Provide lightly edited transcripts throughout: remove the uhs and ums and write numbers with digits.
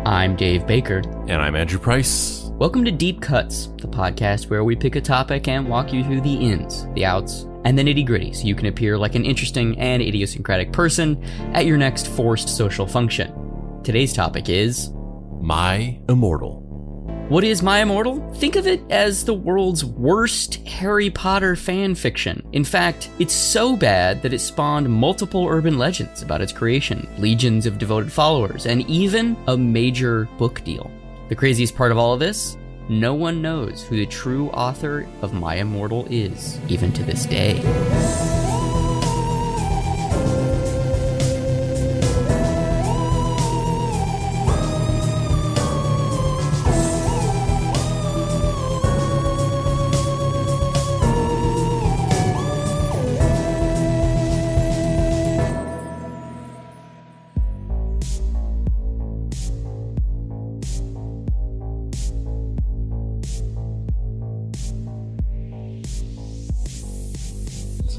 I'm Dave Baker. And I'm Andrew Price. Welcome to Deep Cuts, the podcast where we pick a topic and walk you through the ins, the outs, and the nitty-gritty so you can appear like an interesting and idiosyncratic person at your next forced social function. Today's topic is... My Immortal. What is My Immortal? Think of it as the world's worst Harry Potter fan fiction. In fact, it's so bad that it spawned multiple urban legends about its creation, legions of devoted followers, and even a major book deal. The craziest part of all of this? No one knows who the true author of My Immortal is, even to this day.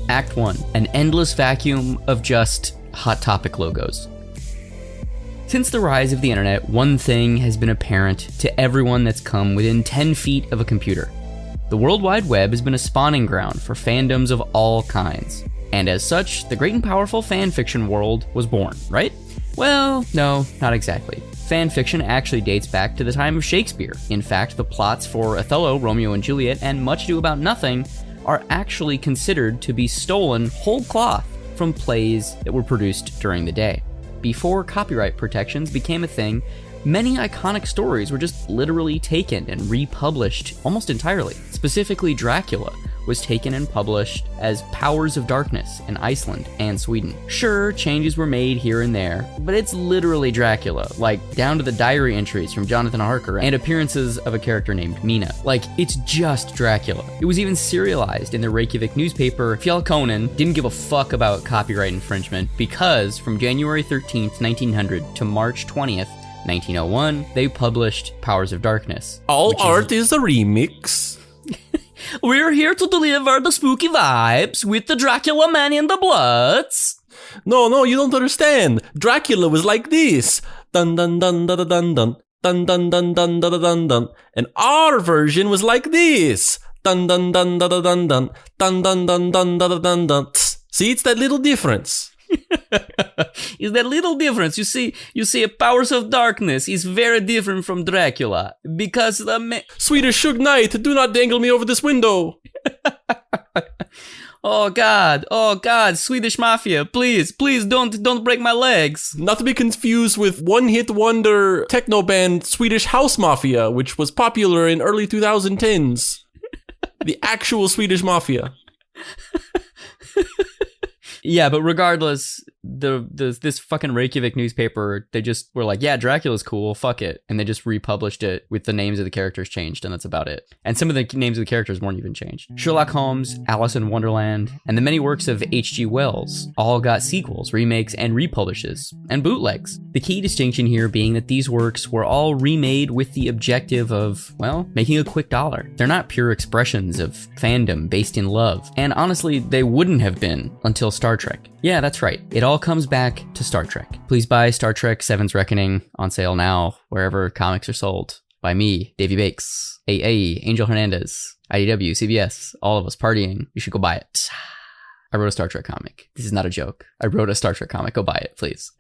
Act 1, an endless vacuum of just Hot Topic logos. Since the rise of the internet, one thing has been apparent to everyone that's come within 10 feet of a computer. The World Wide Web has been a spawning ground for fandoms of all kinds. And as such, the great and powerful fanfiction world was born, right? Well, no, not exactly. Fanfiction actually dates back to the time of Shakespeare. In fact, the plots for Othello, Romeo and Juliet, and Much Ado About Nothing are actually considered to be stolen whole cloth from plays that were produced during the day. Before copyright protections became a thing, many iconic stories were just literally taken and republished almost entirely. Specifically, Dracula was taken and published as Powers of Darkness in Iceland and Sweden. Sure, changes were made here and there, but it's literally Dracula, like down to the diary entries from Jonathan Harker and appearances of a character named Mina. Like, it's just Dracula. It was even serialized in the Reykjavik newspaper. Fjallkonan didn't give a fuck about copyright infringement because from January 13th, 1900 to March 20th, 1901, they published Powers of Darkness. All art is a remix. We're here to deliver the spooky vibes with the Dracula man in the bloods. No, you don't understand. Dracula was like this. Dun dun dun dun dun dun dun dun dun dun dun dun dun. And our version was like this. Dun dun dun dun dun dun dun dun dun dun dun dun dun. See, it's that little difference. Is that little difference? You see, Powers of Darkness is very different from Dracula because the Swedish Suge Knight, do not dangle me over this window. Oh God, Swedish Mafia, please don't break my legs. Not to be confused with one-hit wonder techno band Swedish House Mafia, which was popular in early 2010s. The actual Swedish Mafia. Yeah, but regardless, this fucking Reykjavik newspaper, they just were like, yeah, Dracula's cool, fuck it. And they just republished it with the names of the characters changed, and that's about it. And some of the names of the characters weren't even changed. Sherlock Holmes, Alice in Wonderland, and the many works of H.G. Wells all got sequels, remakes, and republishes, and bootlegs. The key distinction here being that these works were all remade with the objective of, well, making a quick dollar. They're not pure expressions of fandom based in love. And honestly, they wouldn't have been until Star Trek. Yeah, that's right. It all comes back to Star Trek. Please buy Star Trek Seven's Reckoning on sale now, wherever comics are sold. By me, Davey Bakes, AA, Angel Hernandez, IDW, CBS, all of us partying. You should go buy it. I wrote a Star Trek comic. This is not a joke. I wrote a Star Trek comic. Go buy it, please.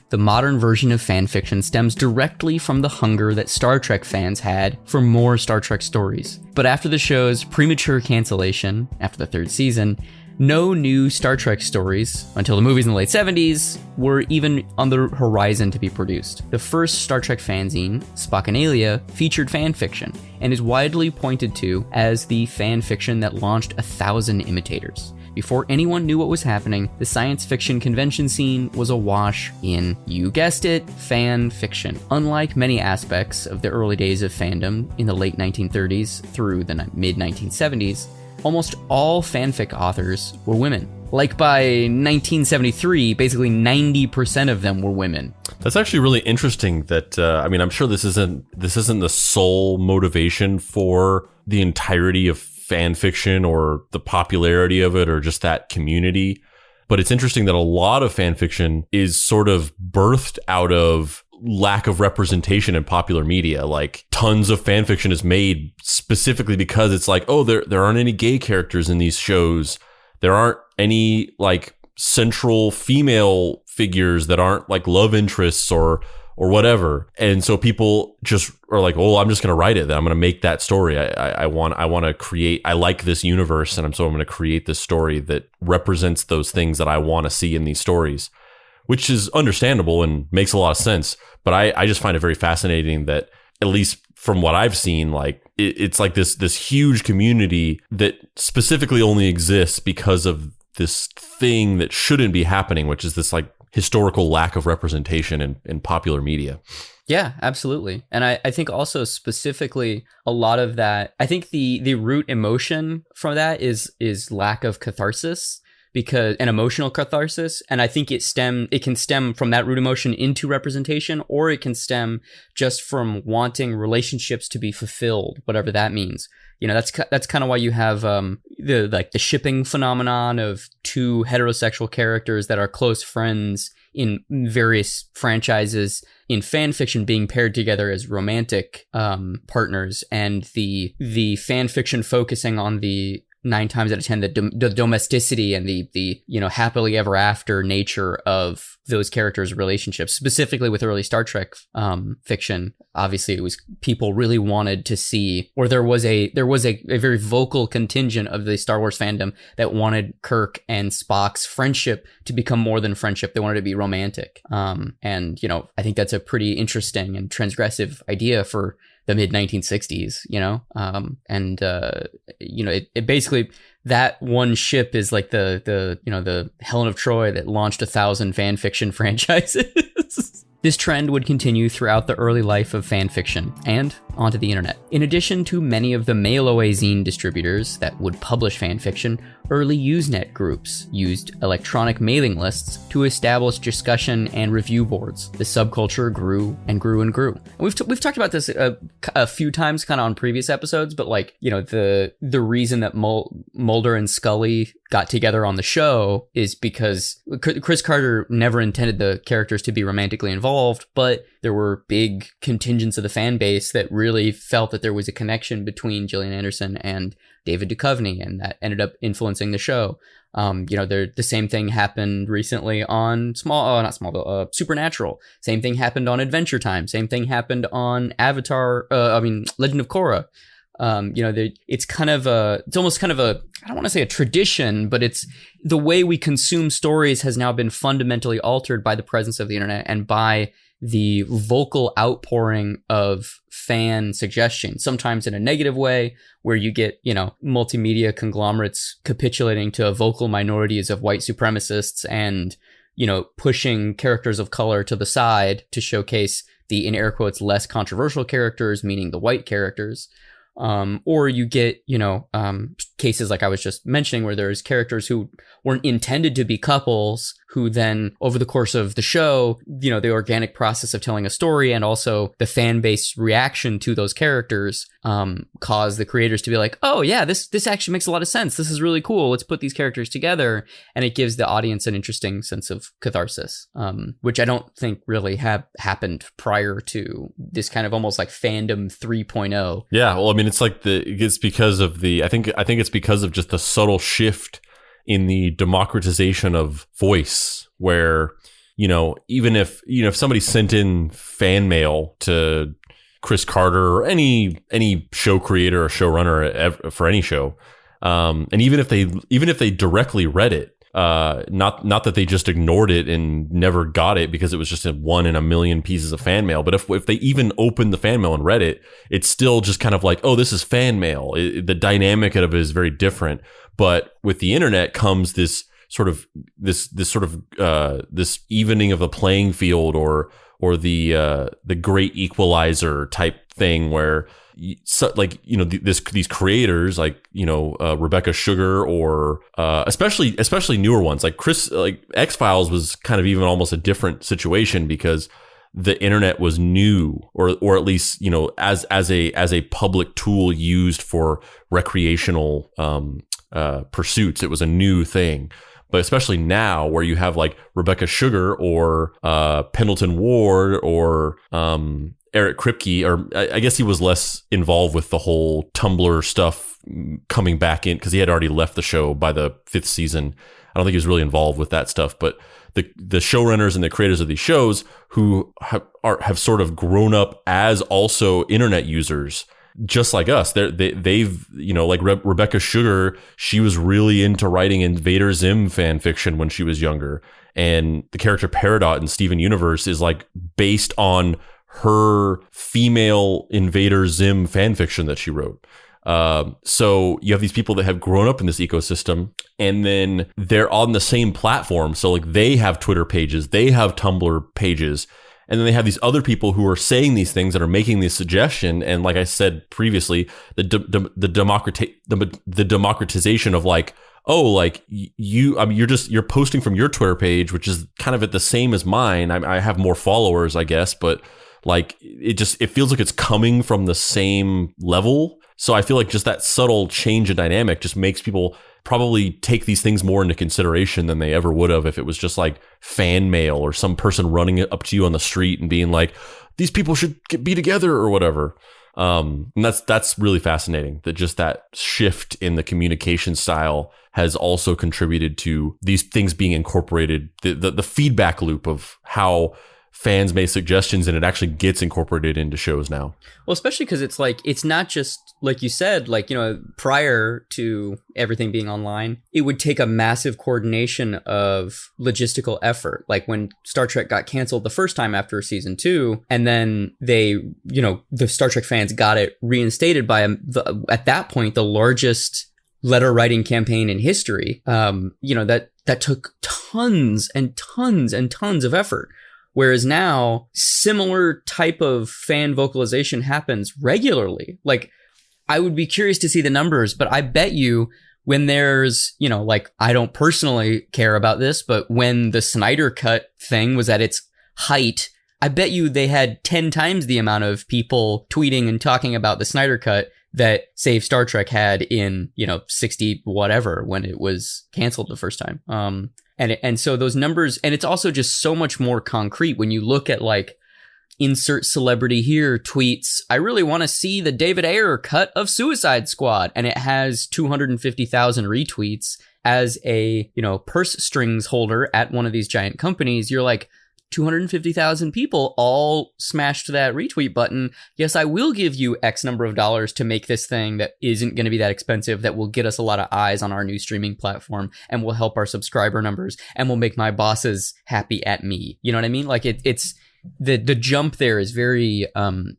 The modern version of fanfiction stems directly from the hunger that Star Trek fans had for more Star Trek stories. But after the show's premature cancellation, after the third season, no new Star Trek stories, until the movies in the late 70s, were even on the horizon to be produced. The first Star Trek fanzine, Spockanalia, featured fanfiction, and is widely pointed to as the fanfiction that launched 1,000 imitators. Before anyone knew what was happening, the science fiction convention scene was awash in, you guessed it, fan fiction. Unlike many aspects of the early days of fandom in the late 1930s through the mid-1970s, almost all fanfic authors were women. Like by 1973, basically 90% of them were women. That's actually really interesting that, I'm sure this isn't the sole motivation for the entirety of fan fiction or the popularity of it or just that community. But it's interesting that a lot of fan fiction is sort of birthed out of lack of representation in popular media. Like tons of fan fiction is made specifically because it's like, oh, there aren't any gay characters in these shows. There aren't any like central female figures that aren't like love interests or whatever. And so people just are like, oh, I'm just going to write it. Then I'm going to make that story. I want to create, I like this universe. And I'm going to create this story that represents those things that I want to see in these stories, which is understandable and makes a lot of sense. But I just find it very fascinating that, at least from what I've seen, like it's like this huge community that specifically only exists because of this thing that shouldn't be happening, which is this like historical lack of representation in popular media. Yeah, absolutely. And I think also specifically a lot of that, I think the root emotion from that is lack of catharsis, because an emotional catharsis. And I think it can stem from that root emotion into representation, or it can stem just from wanting relationships to be fulfilled, whatever that means. You know, that's kind of why you have the shipping phenomenon of two heterosexual characters that are close friends in various franchises in fan fiction being paired together as romantic partners, and the fan fiction focusing on the 9 times out of 10 the domesticity and the happily ever after nature of those characters' relationships, specifically with early Star Trek fiction. Obviously, it was people really wanted to see, or there was a very vocal contingent of the Star Wars fandom that wanted Kirk and Spock's friendship to become more than friendship. They wanted to be romantic. And I think that's a pretty interesting and transgressive idea for the mid 1960s, it basically, that one ship is like the Helen of Troy that launched 1,000 fan fiction franchises. This trend would continue throughout the early life of fan fiction and onto the internet. In addition to many of the mail-away zine distributors that would publish fan fiction, early Usenet groups used electronic mailing lists to establish discussion and review boards. The subculture grew and grew and grew. And we've talked about this a few times kind of on previous episodes, but the reason that Mulder and Scully got together on the show is because Chris Carter never intended the characters to be romantically involved, but there were big contingents of the fan base that really felt that there was a connection between Gillian Anderson and David Duchovny, and that ended up influencing the show. The same thing happened recently on Supernatural. Same thing happened on Adventure Time. Same thing happened on Legend of Korra. It's almost kind of a, I don't want to say a tradition, but it's the way we consume stories has now been fundamentally altered by the presence of the internet and by the vocal outpouring of fan suggestions, sometimes in a negative way, where you get, multimedia conglomerates capitulating to vocal minorities of white supremacists and, pushing characters of color to the side to showcase the, in air quotes, less controversial characters, meaning the white characters. Or you get, cases like I was just mentioning where there's characters who weren't intended to be couples who then over the course of the show, the organic process of telling a story and also the fan base reaction to those characters, cause the creators to be like, oh yeah, this actually makes a lot of sense. This is really cool. Let's put these characters together. And it gives the audience an interesting sense of catharsis, which I don't think really happened prior to this kind of almost like fandom 3.0. Yeah. Well, I mean, it's because of I think it's because of just the subtle shift in the democratization of voice, where, even if somebody sent in fan mail to Chris Carter or any show creator or showrunner for any show, and even if they directly read it, not that they just ignored it and never got it because it was just one in a million pieces of fan mail, but if they even opened the fan mail and read it, it's still just kind of like, oh, this is fan mail. The dynamic of it is very different. But with the internet comes this evening of the playing field, or the great equalizer type thing, where these creators like Rebecca Sugar, or especially newer ones like X-Files was kind of even almost a different situation because the internet was new, or at least as a public tool used for recreational pursuits. It was a new thing. But especially now where you have like Rebecca Sugar or Pendleton Ward or Eric Kripke, or I guess he was less involved with the whole Tumblr stuff coming back in because he had already left the show by the 5th season. I don't think he was really involved with that stuff, but the showrunners and the creators of these shows who have sort of grown up as also internet users, just like us. They've like Rebecca Sugar, she was really into writing Invader Zim fan fiction when she was younger, and the character Peridot in Steven Universe is like based on her female Invader Zim fan fiction that she wrote. So you have these people that have grown up in this ecosystem, and then they're on the same platform. So like they have Twitter pages, they have Tumblr pages, and then they have these other people who are saying these things that are making this suggestion. And like I said previously, the democratization of like, oh, like you're posting from your Twitter page, which is kind of at the same as mine. I have more followers, I guess, but like it feels like it's coming from the same level. So I feel like just that subtle change in dynamic just makes people probably take these things more into consideration than they ever would have if it was just like fan mail or some person running it up to you on the street and being like, these people should be together or whatever. And that's really fascinating that just that shift in the communication style has also contributed to these things being incorporated, the feedback loop of how fans make suggestions and it actually gets incorporated into shows now. Well, especially because it's like, it's not just like you said, like, prior to everything being online, it would take a massive coordination of logistical effort. Like when Star Trek got canceled the first time after season 2, and then they, the Star Trek fans got it reinstated by at that point, the largest letter writing campaign in history. That took tons and tons and tons of effort. Whereas now, similar type of fan vocalization happens regularly. Like, I would be curious to see the numbers, but I bet you when there's, I don't personally care about this, but when the Snyder Cut thing was at its height, I bet you they had 10 times the amount of people tweeting and talking about the Snyder Cut that Save Star Trek had in, 60 whatever when it was canceled the first time. And so those numbers, and it's also just so much more concrete when you look at like insert celebrity here tweets, I really want to see the David Ayer cut of Suicide Squad. And it has 250,000 retweets as a, purse strings holder at one of these giant companies. You're like, 250,000 people all smashed that retweet button. Yes, I will give you X number of dollars to make this thing that isn't going to be that expensive, that will get us a lot of eyes on our new streaming platform and will help our subscriber numbers and will make my bosses happy at me. You know what I mean? Like it's the jump there is very,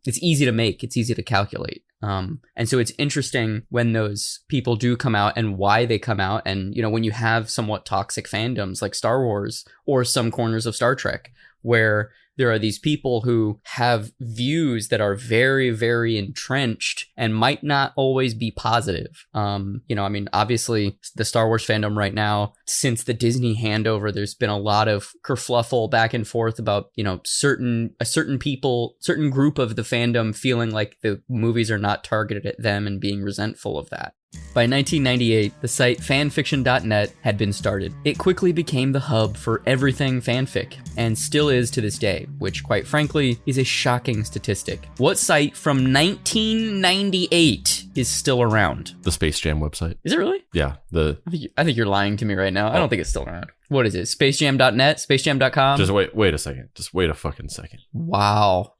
it's easy to make. It's easy to calculate. And so it's interesting when those people do come out and why they come out. And, when you have somewhat toxic fandoms like Star Wars or some corners of Star Trek, where there are these people who have views that are very, very entrenched and might not always be positive. Obviously the Star Wars fandom right now, since the Disney handover, there's been a lot of kerfluffle back and forth about, certain group of the fandom feeling like the movies are not targeted at them and being resentful of that. By 1998, the site fanfiction.net had been started. It quickly became the hub for everything fanfic, and still is to this day, which quite frankly is a shocking statistic. What site from 1998 is still around? The Space Jam website. Is it really? Yeah. I think you're lying to me right now. I don't think it's still around. What is it? Spacejam.net? Spacejam.com? Just wait a second. Just wait a fucking second. Wow.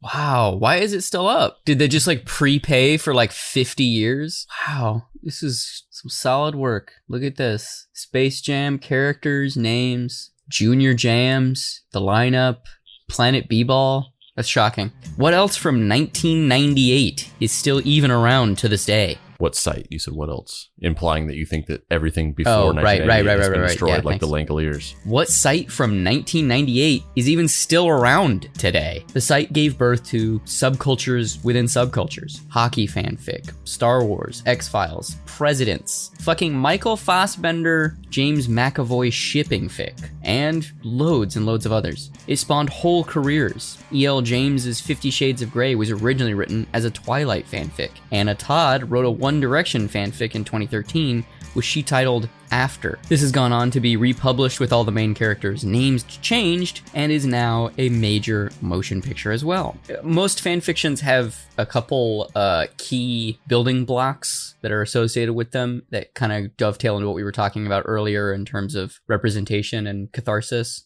Why is it still up? Did they just like prepay for like 50 years? Wow, this is some solid work. Look at this. Space Jam, characters, names, Junior Jams, the lineup, Planet B-Ball. That's shocking. What else from 1998 is still even around to this day? What site? You said what else? Implying that you think that everything before 1998 has been destroyed, yeah, like the Langoliers. What site from 1998 is even still around today? The site gave birth to subcultures within subcultures. Hockey fanfic, Star Wars, X-Files, Presidents, fucking Michael Fassbender, James McAvoy shipping fic, and loads and loads of others. It spawned whole careers. E.L. James's 50 Shades of Grey was originally written as a Twilight fanfic. Anna Todd wrote a One Direction fanfic in 2013, which she titled after. This has gone on to be republished with all the main characters' names changed and is now a major motion picture as well. Most fanfictions have a couple key building blocks that are associated with them that kind of dovetail into what we were talking about earlier in terms of representation and catharsis.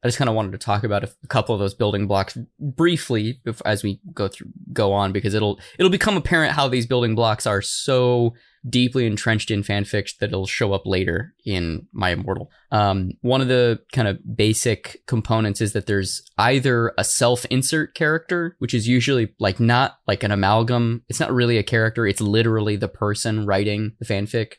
I just kind of wanted to talk about a couple of those building blocks briefly as we go on, because it'll become apparent how these building blocks are so deeply entrenched in fanfic that it'll show up later in My Immortal. One of the kind of basic components is that there's either a self-insert character, which is usually like not like an amalgam. It's not really a character. It's literally the person writing the fanfic.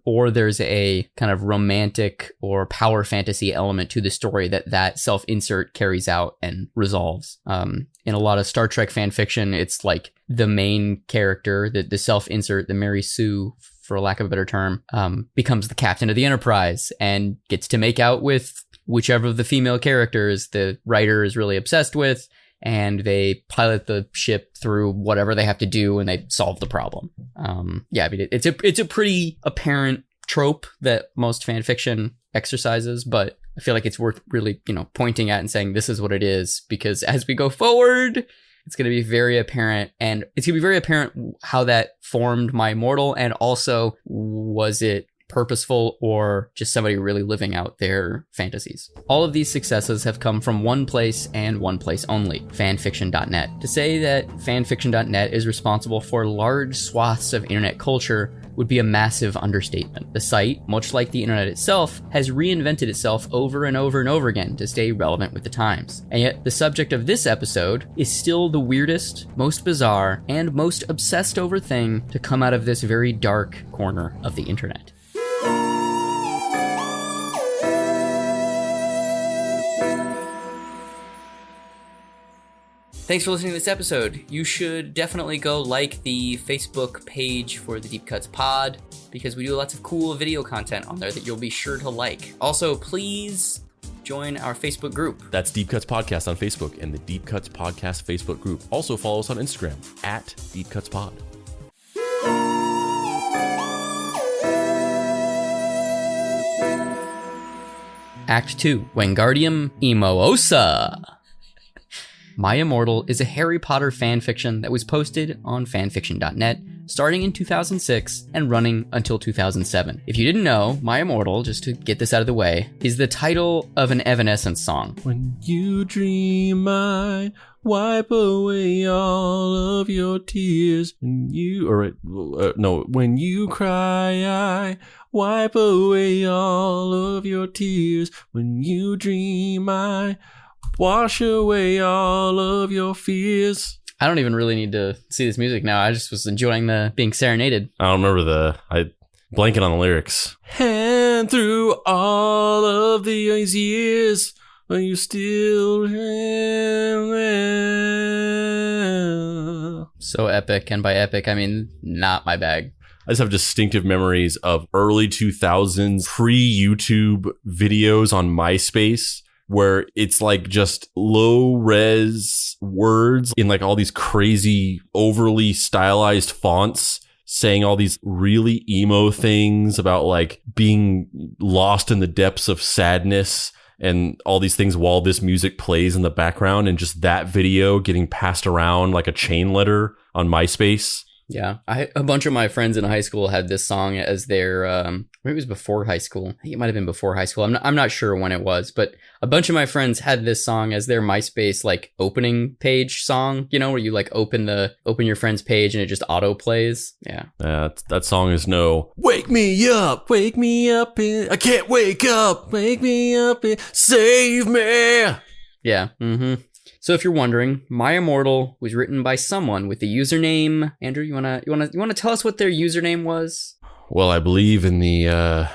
Or there's a kind of romantic or power fantasy element to the story that self-insert carries out and resolves. In a lot of Star Trek fanfiction, it's like the main character, the self-insert, the Mary Sue, for lack of a better term, becomes the captain of the Enterprise and gets to make out with whichever of the female characters the writer is really obsessed with, and they pilot the ship through whatever they have to do and they solve the problem. I mean, it's a pretty apparent trope that most fanfiction exercises, but I feel like it's worth really, pointing at and saying this is what it is, because as we go forward, it's going to be very apparent, and it's going to be very apparent how that formed My Immortal, and also was it purposeful or just somebody really living out their fantasies. All of these successes have come from one place and one place only, fanfiction.net. To say that fanfiction.net is responsible for large swaths of internet culture would be a massive understatement. The site, much like the internet itself, has reinvented itself over and over and over again to stay relevant with the times. And yet, the subject of this episode is still the weirdest, most bizarre, and most obsessed over thing to come out of this very dark corner of the internet. Thanks for listening to this episode. You should definitely go like the Facebook page for the Deep Cuts Pod, because we do lots of cool video content on there that you'll be sure to like. Also, please join our Facebook group. That's Deep Cuts Podcast on Facebook and the Deep Cuts Podcast Facebook group. Also follow us on Instagram at Deep Cuts Pod. Act 2, Wingardium Leviosa. My Immortal is a Harry Potter fanfiction that was posted on fanfiction.net starting in 2006 and running until 2007. If you didn't know, My Immortal, just to get this out of the way, is the title of an Evanescence song. When you dream, I wipe away all of your tears. When you cry, I wipe away all of your tears. When you dream, I wash away all of your fears. I don't even really need to see this music now. I just was enjoying the being serenaded. I don't remember I blanking on the lyrics. And through all of these years, are you still so epic, and by epic I mean not my bag. I just have distinctive memories of early 2000s pre-YouTube videos on MySpace, where it's like just low res words in like all these crazy overly stylized fonts saying all these really emo things about like being lost in the depths of sadness and all these things while this music plays in the background, and just that video getting passed around like a chain letter on MySpace. Yeah, a bunch of my friends in high school had this song as their, maybe it was before high school. I think it might have been before high school. I'm not sure when it was, but a bunch of my friends had this song as their MySpace like opening page song, where you like open your friend's page and it just auto plays. Yeah. That song is no, wake me up, I can't wake up, wake me up, save me. Yeah. Mm-hmm. So if you're wondering, My Immortal was written by someone with the username. Andrew, you wanna tell us what their username was? Well, I believe in the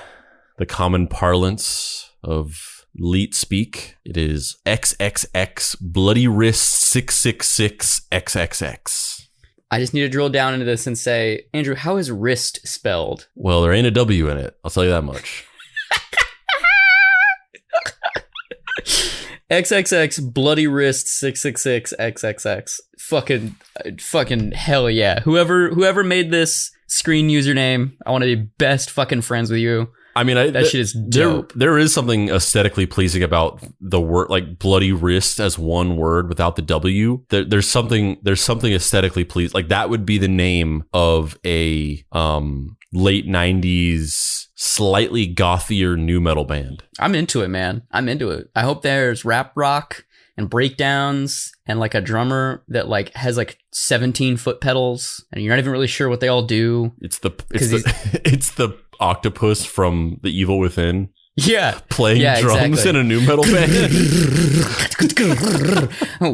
common parlance of Leet speak, it is XXX Bloody Wrist 666 XXX. I just need to drill down into this and say, Andrew, how is wrist spelled? Well, there ain't a W in it. I'll tell you that much. XXX Bloody Wrist 666 XXX. Fucking hell yeah. Whoever made this screen username. I want to be best fucking friends with you. I mean, that shit is dope. There is something aesthetically pleasing about the word, like bloody wrist as one word without the W. There's something aesthetically pleasing. Like that would be the name of a late 90s, slightly gothier nu metal band. I'm into it, man. I'm into it. I hope there's rap rock and breakdowns and like a drummer that like has like 17 foot pedals and you're not even really sure what they all do. It's the octopus from The Evil Within. Yeah. Playing drums exactly. In a nu metal band.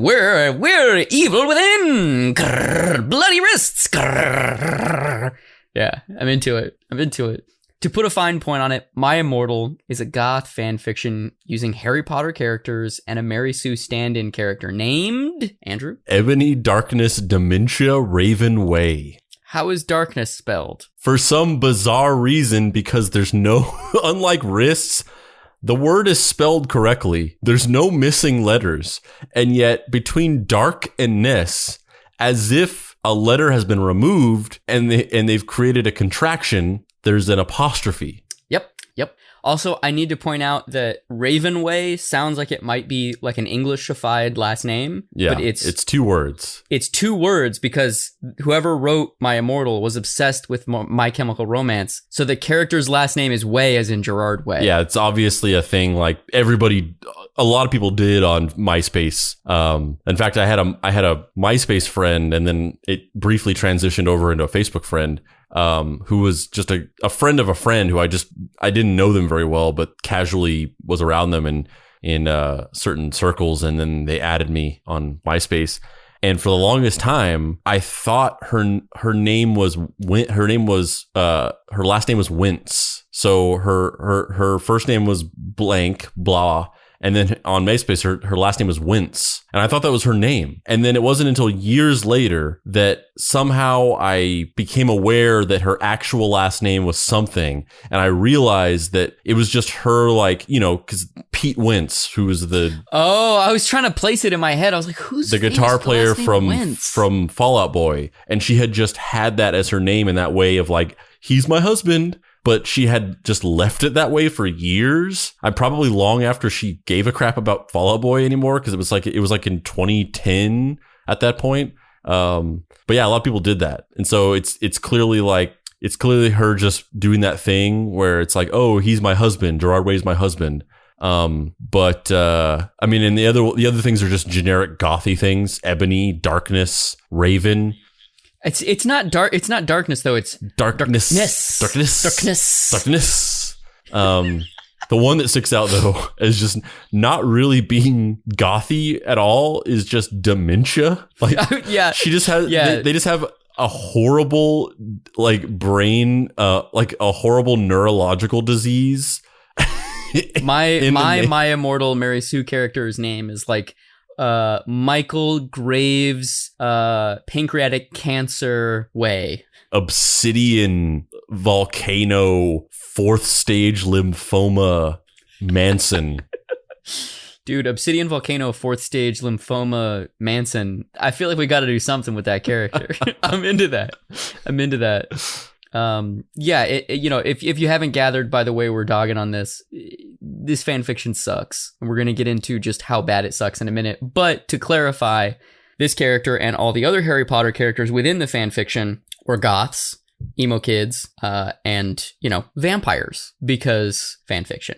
we're evil within. Bloody wrists. Yeah, I'm into it. To put a fine point on it, My Immortal is a goth fan fiction using Harry Potter characters and a Mary Sue stand-in character named, Andrew? Ebony Darkness Dementia Raven Way. How is darkness spelled? For some bizarre reason, because there's no, unlike wrists, the word is spelled correctly. There's no missing letters. And yet, between dark and ness, as if a letter has been removed and they've created a contraction, there's an apostrophe. Yep. Also, I need to point out that Ravenway sounds like it might be like an Englishified last name. Yeah, but it's 2 words. It's 2 words because whoever wrote My Immortal was obsessed with My Chemical Romance. So the character's last name is Way, as in Gerard Way. Yeah, it's obviously a thing like a lot of people did on MySpace. In fact, I had a MySpace friend, and then it briefly transitioned over into a Facebook friend. Who was just a friend of a friend who I didn't know them very well, but casually was around them in certain circles. And then they added me on MySpace. And for the longest time, I thought her name was her last name was Wince. So her first name was blank, blah. And then on MySpace, her last name was Wince. And I thought that was her name. And then it wasn't until years later that somehow I became aware that her actual last name was something. And I realized that it was just her, like, you know, because Pete Wentz, who was I was trying to place it in my head. I was like, who's the guitar player from Fall Out Boy? And she had just had that as her name in that way of like, he's my husband. But she had just left it that way for years. I'm probably long after she gave a crap about Fall Out Boy anymore, because it was like in 2010 at that point. But yeah, a lot of people did that, and so it's clearly her just doing that thing where it's like, oh, he's my husband. Gerard Way's my husband. But I mean, and the other things are just generic gothy things: ebony, darkness, raven. It's not dark. It's not darkness though. It's darkness. The one that sticks out though as just not really being gothy at all is just dementia. Like, yeah, she just has. Yeah, they just have a horrible like brain, like a horrible neurological disease. My Immortal Mary Sue character's name is like Michael Graves pancreatic cancer Way. Obsidian volcano 4th stage lymphoma Manson. Dude, Obsidian volcano 4th stage lymphoma Manson. I feel like we got to do something with that character. I'm into that. Yeah, you know, if you haven't gathered by the way we're dogging on this fan fiction sucks. And we're going to get into just how bad it sucks in a minute. But to clarify, this character and all the other Harry Potter characters within the fan fiction were goths, emo kids, and, you know, vampires, because fan fiction.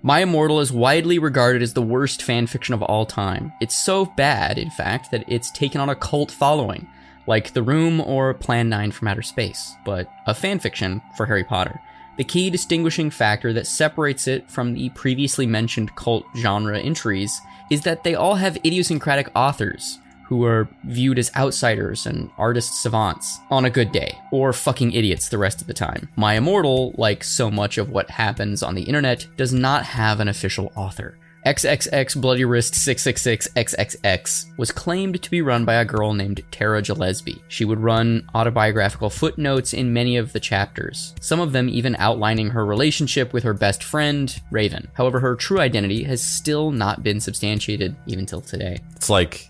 My Immortal is widely regarded as the worst fan fiction of all time. It's so bad, in fact, that it's taken on a cult following, like The Room or Plan 9 from Outer Space, but a fanfiction for Harry Potter. The key distinguishing factor that separates it from the previously mentioned cult genre entries is that they all have idiosyncratic authors who are viewed as outsiders and artist savants on a good day, or fucking idiots the rest of the time. My Immortal, like so much of what happens on the internet, does not have an official author. XXX Bloody Wrist 666 XXX was claimed to be run by a girl named Tara Gillespie. She would run autobiographical footnotes in many of the chapters, some of them even outlining her relationship with her best friend, Raven. However, her true identity has still not been substantiated even till today. It's like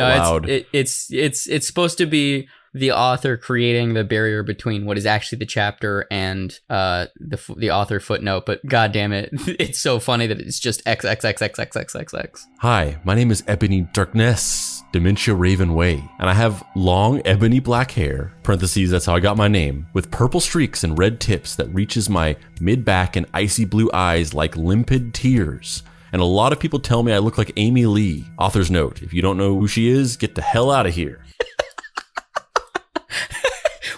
out loud. It's supposed to be the author creating the barrier between what is actually the chapter and the author footnote, but god damn it, it's so funny that it's just XXXXXXXX. Hi, my name is Ebony Darkness, Dementia Raven Way, and I have long ebony black hair, parentheses, that's how I got my name, with purple streaks and red tips that reaches my mid-back and icy blue eyes like limpid tears. And a lot of people tell me I look like Amy Lee. Author's note, if you don't know who she is, get the hell out of here.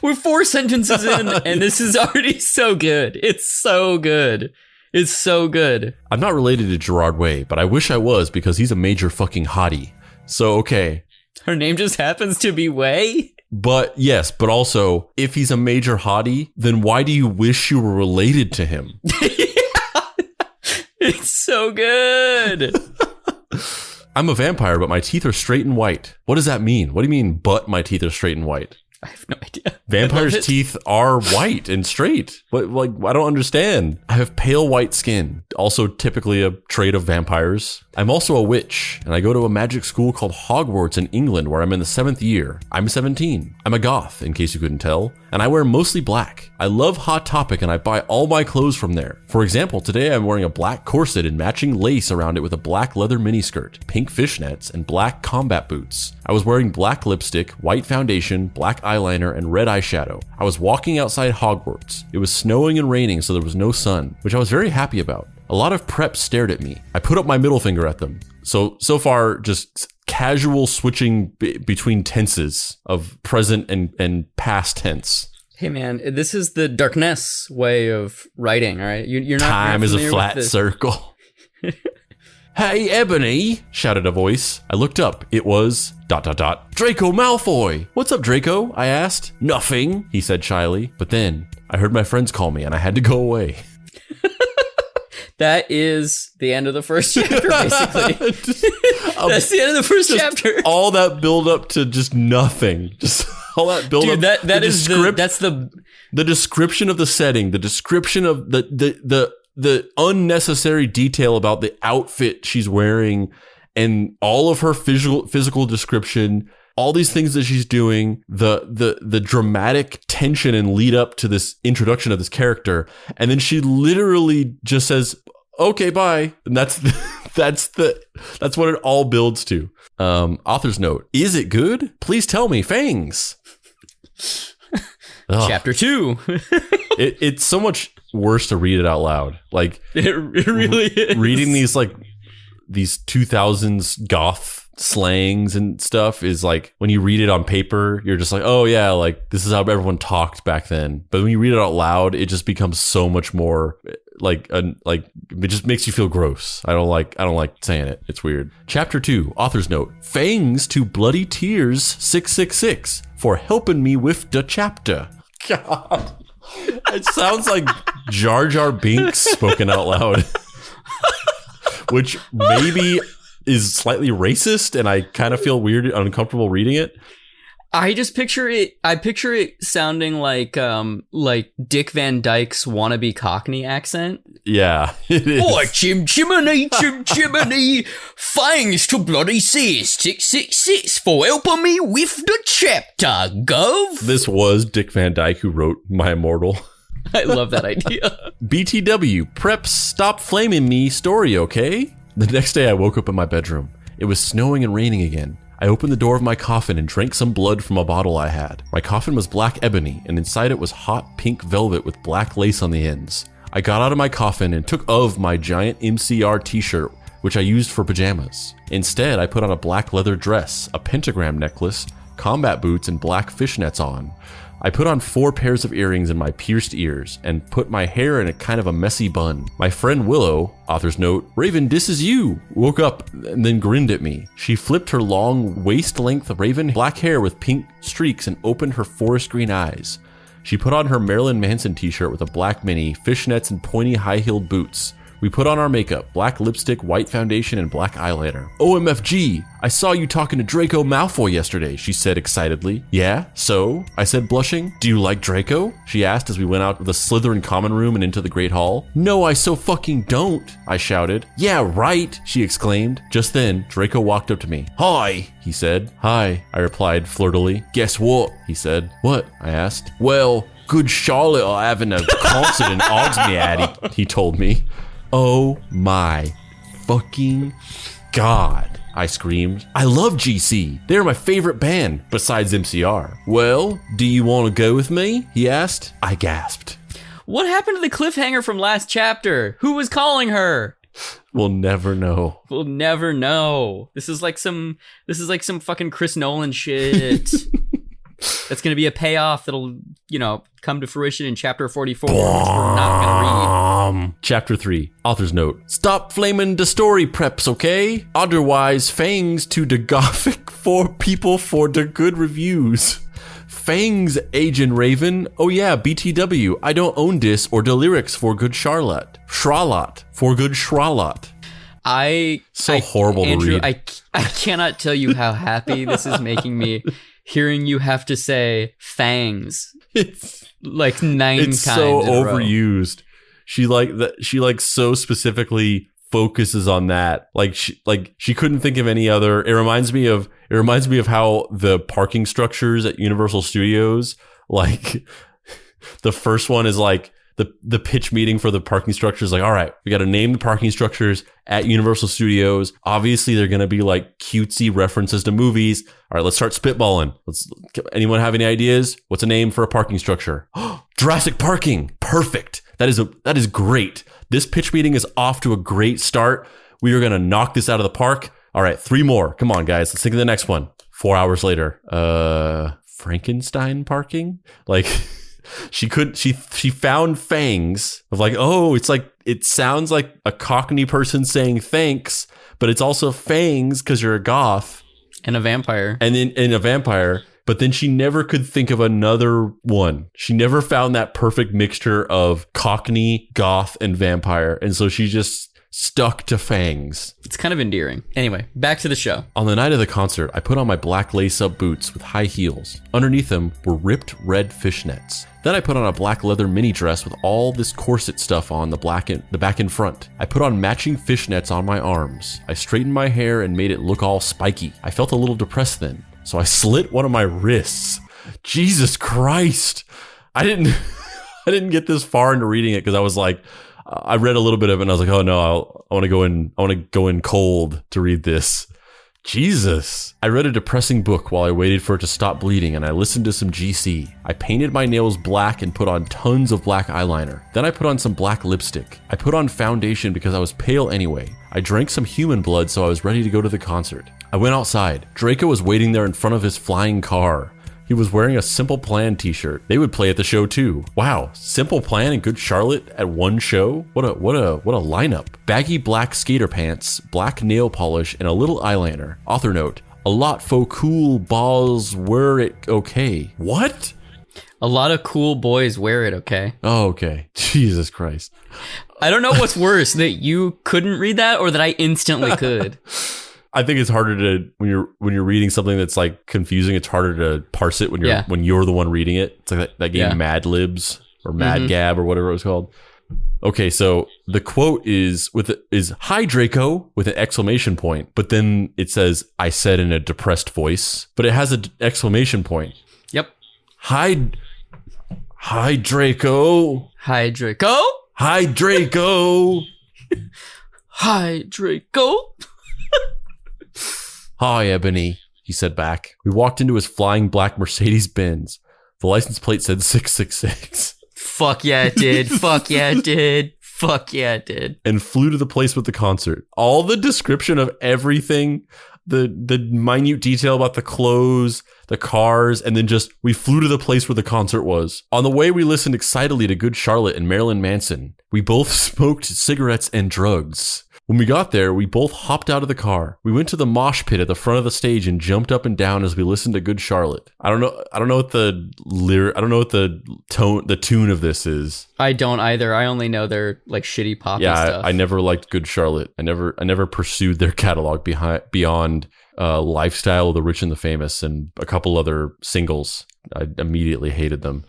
We're 4 sentences in, and this is already so good. It's so good. It's so good. I'm not related to Gerard Way, but I wish I was because he's a major fucking hottie. So, okay. Her name just happens to be Way? But yes, but also, if he's a major hottie, then why do you wish you were related to him? It's so good. I'm a vampire, but my teeth are straight and white. What does that mean? What do you mean, but my teeth are straight and white? I have no idea. Vampires' teeth are white and straight. But, like, I don't understand. I have pale white skin, also typically a trait of vampires. I'm also a witch, and I go to a magic school called Hogwarts in England, where I'm in the 7th year. I'm 17. I'm a goth, in case you couldn't tell, and I wear mostly black. I love Hot Topic, and I buy all my clothes from there. For example, today I'm wearing a black corset and matching lace around it with a black leather miniskirt, pink fishnets, and black combat boots. I was wearing black lipstick, white foundation, black eyeliner, and red eyeshadow. I was walking outside Hogwarts. It was snowing and raining, so there was no sun, which I was very happy about. A lot of preps stared at me. I put up my middle finger at them. So far, just casual switching between tenses of present and past tense. Hey man, this is the Darkness way of writing, all right? You're not Time is a familiar flat with circle. Hey, Ebony, shouted a voice. I looked up. It was ... Draco Malfoy. What's up, Draco? I asked. Nothing, he said shyly. But then I heard my friends call me and I had to go away. That is the end of the first chapter, basically. That's the end of the first chapter. All that build up to just nothing. Just all that build up. Dude, that's the description of the setting, the description of the unnecessary detail about the outfit she's wearing and all of her physical description, all these things that she's doing, the dramatic tension and lead up to this introduction of this character. And then she literally just says, okay, bye. And that's what it all builds to. Author's note. Is it good? Please tell me, Fangs. Chapter 2. It's so much worse to read it out loud. Like it really is. Reading these 2000s goth slangs and stuff is like, when you read it on paper, you're just like, oh yeah, like this is how everyone talked back then. But when you read it out loud, it just becomes so much more like it just makes you feel gross. I don't like saying it. It's weird. Chapter 2, author's note. Fangs to Bloody Tears 666 for helping me with the chapter. God. It sounds like Jar Jar Binks spoken out loud. Which maybe is slightly racist, and I kind of feel weird, uncomfortable reading it. I just picture it. I picture it sounding like Dick Van Dyke's wannabe Cockney accent. Yeah, it is. Oh, chim chimney, fangs to bloody C666 for helping me with the chapter, gov. This was Dick Van Dyke who wrote My Immortal. I love that idea. BTW, preps stop flaming me story, okay? The next day I woke up in my bedroom. It was snowing and raining again. I opened the door of my coffin and drank some blood from a bottle I had. My coffin was black ebony, and inside it was hot pink velvet with black lace on the ends. I got out of my coffin and took of my giant MCR t-shirt, which I used for pajamas. Instead, I put on a black leather dress, a pentagram necklace, combat boots, and black fishnets on. I put on 4 pairs of earrings in my pierced ears and put my hair in a kind of a messy bun. My friend Willow, author's note, Raven, this is you, woke up and then grinned at me. She flipped her long waist-length raven black hair with pink streaks and opened her forest green eyes. She put on her Marilyn Manson t-shirt with a black mini, fishnets, and pointy high-heeled boots. We put on our makeup, black lipstick, white foundation, and black eyeliner. OMFG, I saw you talking to Draco Malfoy yesterday, she said excitedly. Yeah? So? I said, blushing. Do you like Draco? She asked as we went out of the Slytherin common room and into the Great Hall. No, I so fucking don't, I shouted. Yeah, right, she exclaimed. Just then, Draco walked up to me. Hi, he said. Hi, I replied flirtily. Guess what? He said. What? I asked. Well, good Charlotte are having a concert in Oxmead, he told me. Oh my fucking God, I screamed. I love GC. They're my favorite band, besides MCR. Well, do you want to go with me? He asked. I gasped. What happened to the cliffhanger from last chapter? Who was calling her? We'll never know. We'll never know. This is like some fucking Chris Nolan shit. That's going to be a payoff that'll, come to fruition in chapter 44, which we're not going to read. Chapter 3, author's note. Stop flaming the story preps, okay? Otherwise, Fangs to the Gothic for people for the good reviews. Fangs, Agent Raven. Oh yeah, BTW. I don't own this or the lyrics for good Charlotte. Charlotte. For good Charlotte. Horrible Andrew, to read. I cannot tell you how happy this is making me. Hearing you have to say fangs, it's like 9 times. It's so overused. She so specifically focuses on that. She couldn't think of any other. It reminds me of how the parking structures at Universal Studios, like the first one is like the pitch meeting for the parking structures. Like, all right, we got to name the parking structures at Universal Studios. Obviously, they're going to be like cutesy references to movies. All right, let's start spitballing. Anyone have any ideas? What's a name for a parking structure? Jurassic Parking. Perfect. That is great. This pitch meeting is off to a great start. We are going to knock this out of the park. All right, 3 more. Come on, guys. Let's think of the next one. 4 hours later. Frankenstein parking? Like... She found fangs of like, oh, it's like, it sounds like a Cockney person saying thanks, but it's also fangs because you're a goth. And a vampire. And a vampire. But then she never could think of another one. She never found that perfect mixture of Cockney, goth, and vampire. And so she just stuck to fangs. It's kind of endearing. Anyway, back to the show. On the night of the concert, I put on my black lace-up boots with high heels. Underneath them were ripped red fishnets. Then I put on a black leather mini dress with all this corset stuff on the back and front. I put on matching fishnets on my arms. I straightened my hair and made it look all spiky. I felt a little depressed then, so I slit one of my wrists. Jesus Christ. I didn't get this far into reading it because I was like, I read a little bit of it and I was like, oh no, I want to go in cold to read this. Jesus. I read a depressing book while I waited for it to stop bleeding and I listened to some GC. I painted my nails black and put on tons of black eyeliner. Then I put on some black lipstick. I put on foundation because I was pale anyway. I drank some human blood so I was ready to go to the concert. I went outside. Draco was waiting there in front of his flying car. He was wearing a Simple Plan t-shirt. They would play at the show too. Wow, Simple Plan and Good Charlotte at one show? What a lineup. Baggy black skater pants, black nail polish, and a little eyeliner. Author note, a lot faux cool balls wear it okay. What? A lot of cool boys wear it okay. Oh, okay. Jesus Christ. I don't know what's worse, that you couldn't read that or that I instantly could. I think it's harder to when you're reading something that's like confusing. It's harder to parse it when you're the one reading it. It's like that game Mad Libs or Mad Gab or whatever it was called. Okay, so the quote is "Hi Draco" with an exclamation point, but then it says "I said" in a depressed voice, but it has an exclamation point. Yep. Hi Draco. Hi Draco. Hi Draco. Hi Draco. Hi, Ebony, he said back. We walked into his flying black Mercedes-Benz. The license plate said 666. Fuck yeah, it did. Fuck yeah, it did. Fuck yeah, it did. And flew to the place with the concert. All the description of everything, the minute detail about the clothes, the cars, and then just we flew to the place where the concert was. On the way, we listened excitedly to Good Charlotte and Marilyn Manson. We both smoked cigarettes and drugs. When we got there, we both hopped out of the car. We went to the mosh pit at the front of the stage and jumped up and down as we listened to Good Charlotte. I don't know what the tune of this is. I don't either. I only know they're like shitty poppy stuff. I never liked Good Charlotte. I never pursued their catalog beyond Lifestyle of the Rich and the Famous and a couple other singles. I immediately hated them.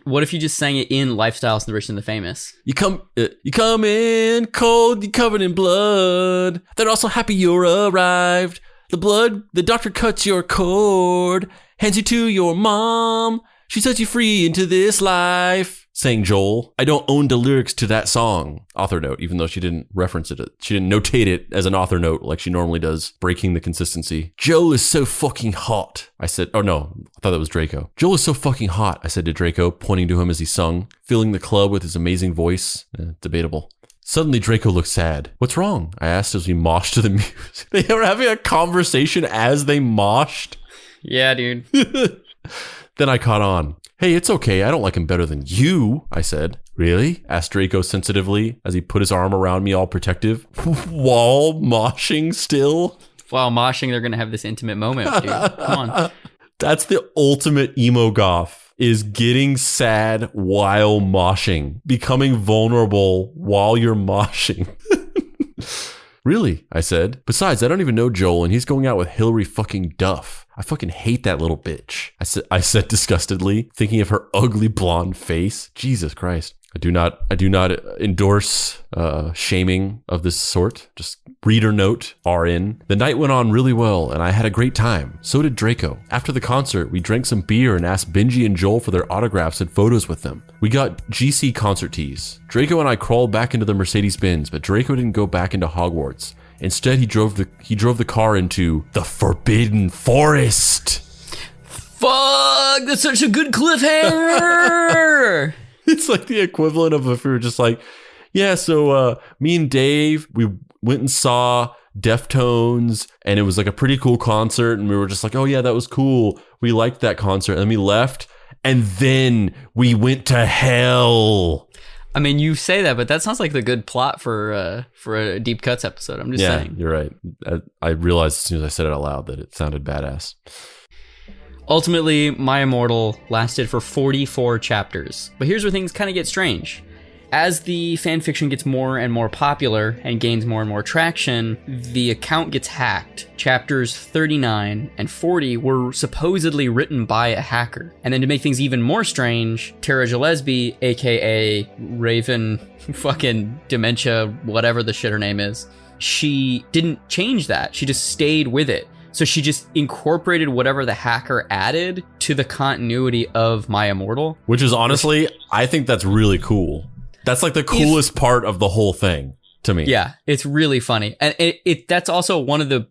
What if you just sang it in Lifestyles of the Rich and the Famous? You come in cold, you covered in blood. They're also happy you're arrived. The doctor cuts your cord, hands you to your mom. She sets you free into this life. Sang Joel. I don't own the lyrics to that song. Author note, even though she didn't reference it. She didn't notate it as an author note like she normally does, breaking the consistency. Joel is so fucking hot. I said, oh no, I thought that was Draco. Joel is so fucking hot, I said to Draco, pointing to him as he sung, filling the club with his amazing voice. Debatable. Suddenly, Draco looked sad. What's wrong? I asked as we moshed to the music. They were having a conversation as they moshed. Yeah, dude. Then I caught on. Hey, it's okay. I don't like him better than you, I said. Really? Asked Draco sensitively as he put his arm around me all protective. While moshing still? While moshing, they're going to have this intimate moment, dude. Come on. That's the ultimate emo goth, is getting sad while moshing. Becoming vulnerable while you're moshing. Really? I said. Besides, I don't even know Joel and he's going out with Hillary fucking Duff. I fucking hate that little bitch. I said disgustedly, thinking of her ugly blonde face. Jesus Christ. I do not endorse shaming of this sort. Just reader note, RN. The night went on really well, and I had a great time. So did Draco. After the concert, we drank some beer and asked Benji and Joel for their autographs and photos with them. We got GC concert tees. Draco and I crawled back into the Mercedes-Benz, but Draco didn't go back into Hogwarts. Instead, he drove the car into the Forbidden Forest. Fuck! That's such a good cliffhanger. It's like the equivalent of if we were just like, yeah, so me and Dave, we went and saw Deftones, and it was like a pretty cool concert, and we were just like, oh yeah, that was cool. We liked that concert, and then we left, and then we went to hell. I mean, you say that, but that sounds like the good plot for a Deep Cuts episode. I'm just saying. You're right. I realized as soon as I said it out loud that it sounded badass. Ultimately, My Immortal lasted for 44 chapters. But here's where things kind of get strange. As the fanfiction gets more and more popular and gains more and more traction, the account gets hacked. Chapters 39 and 40 were supposedly written by a hacker. And then to make things even more strange, Tara Gillespie, aka Raven fucking Dementia, whatever the shit her name is, she didn't change that. She just stayed with it. So she just incorporated whatever the hacker added to the continuity of My Immortal. Which is honestly, I think that's really cool. That's like the coolest part of the whole thing to me. Yeah, it's really funny. And that's also one of the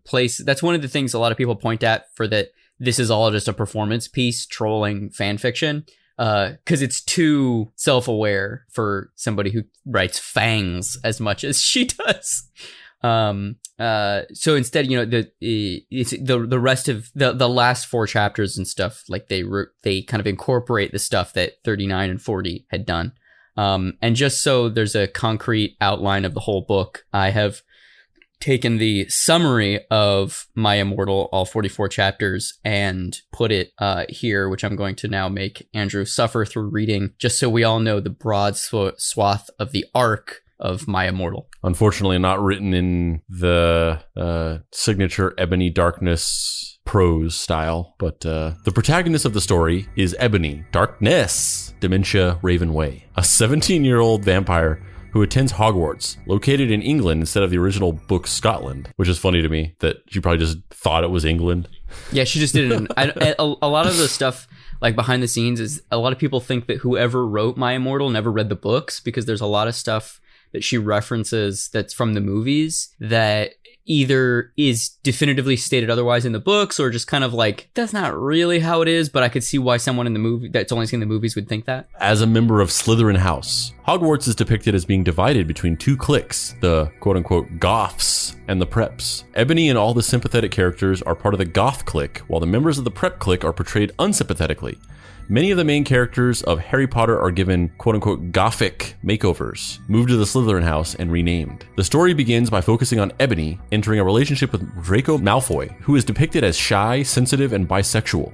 things a lot of people point at for that this is all just a performance piece trolling fan fiction. Because it's too self-aware for somebody who writes fangs as much as she does. So instead, the rest of the last 4 chapters and stuff, like they kind of incorporate the stuff that 39 and 40 had done. And just so there's a concrete outline of the whole book, I have taken the summary of My Immortal, all 44 chapters, and put it here, which I'm going to now make Andrew suffer through reading, just so we all know the broad swath of the arc of My Immortal. Unfortunately, not written in the signature Ebony Darkness prose style, but the protagonist of the story is Ebony Darkness Dementia Ravenway, a 17-year-old vampire who attends Hogwarts, located in England instead of the original book Scotland, which is funny to me that she probably just thought it was England. Yeah, she just didn't. A lot of the stuff like behind the scenes is a lot of people think that whoever wrote My Immortal never read the books, because there's a lot of stuff that she references that's from the movies that either is definitively stated otherwise in the books, or just kind of like, that's not really how it is, but I could see why someone in the movie that's only seen the movies would think that. As a member of Slytherin House, Hogwarts is depicted as being divided between 2 cliques, the quote-unquote goths and the preps. Ebony and all the sympathetic characters are part of the goth clique, while the members of the prep clique are portrayed unsympathetically. Many of the main characters of Harry Potter are given quote-unquote gothic makeovers, moved to the Slytherin house, and renamed. The story begins by focusing on Ebony entering a relationship with Draco Malfoy, who is depicted as shy, sensitive, and bisexual.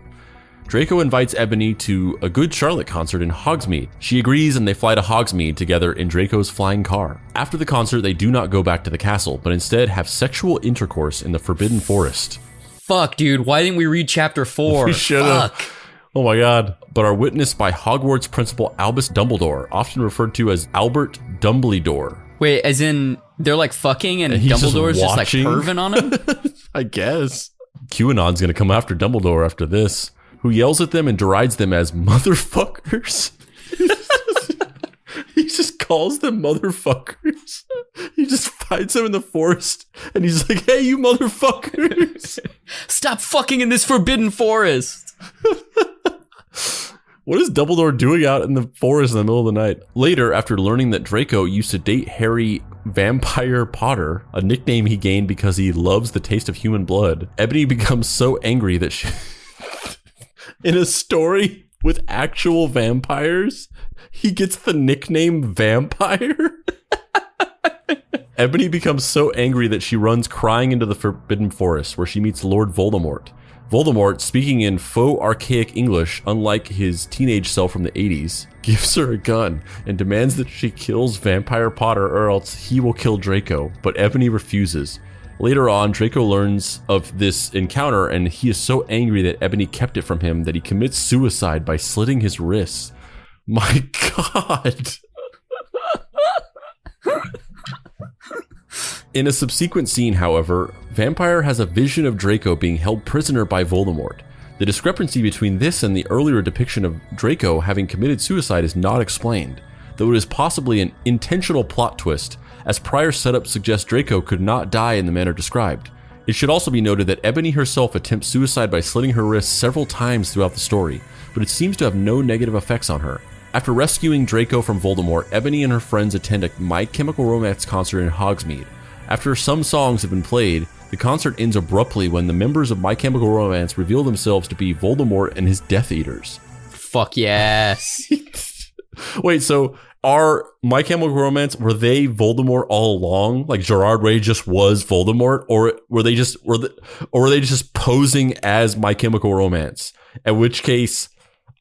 Draco invites Ebony to a Good Charlotte concert in Hogsmeade. She agrees and they fly to Hogsmeade together in Draco's flying car. After the concert, they do not go back to the castle, but instead have sexual intercourse in the Forbidden Forest. Fuck, dude, why didn't we read chapter 4? We should have. Oh my god. But are witnessed by Hogwarts principal Albus Dumbledore, often referred to as Albert Dumbledore. Wait, as in they're like fucking and Dumbledore's just like perving on him? I guess. QAnon's gonna come after Dumbledore after this, who yells at them and derides them as motherfuckers. He just calls them motherfuckers. He just finds them in the forest and he's like, hey, you motherfuckers. Stop fucking in this forbidden forest. What is Dumbledore doing out in the forest in the middle of the night? Later, after learning that Draco used to date Harry Vampire Potter, a nickname he gained because he loves the taste of human blood, Ebony becomes so angry that she... in a story with actual vampires, he gets the nickname Vampire? Ebony becomes so angry that she runs crying into the Forbidden Forest, where she meets Lord Voldemort. Voldemort, speaking in faux archaic English, unlike his teenage self from the 80s, gives her a gun and demands that she kills Vampire Potter or else he will kill Draco, but Ebony refuses. Later on, Draco learns of this encounter and he is so angry that Ebony kept it from him that he commits suicide by slitting his wrists. My god! In a subsequent scene, however, Vampire has a vision of Draco being held prisoner by Voldemort. The discrepancy between this and the earlier depiction of Draco having committed suicide is not explained, though it is possibly an intentional plot twist, as prior setup suggests Draco could not die in the manner described. It should also be noted that Ebony herself attempts suicide by slitting her wrists several times throughout the story, but it seems to have no negative effects on her. After rescuing Draco from Voldemort, Ebony and her friends attend a My Chemical Romance concert in Hogsmeade. After some songs have been played, the concert ends abruptly when the members of My Chemical Romance reveal themselves to be Voldemort and his Death Eaters. Fuck yes. Wait, so Are My Chemical Romance, were they Voldemort all along? Like Gerard Way just was Voldemort, or were they just posing as My Chemical Romance? In which case,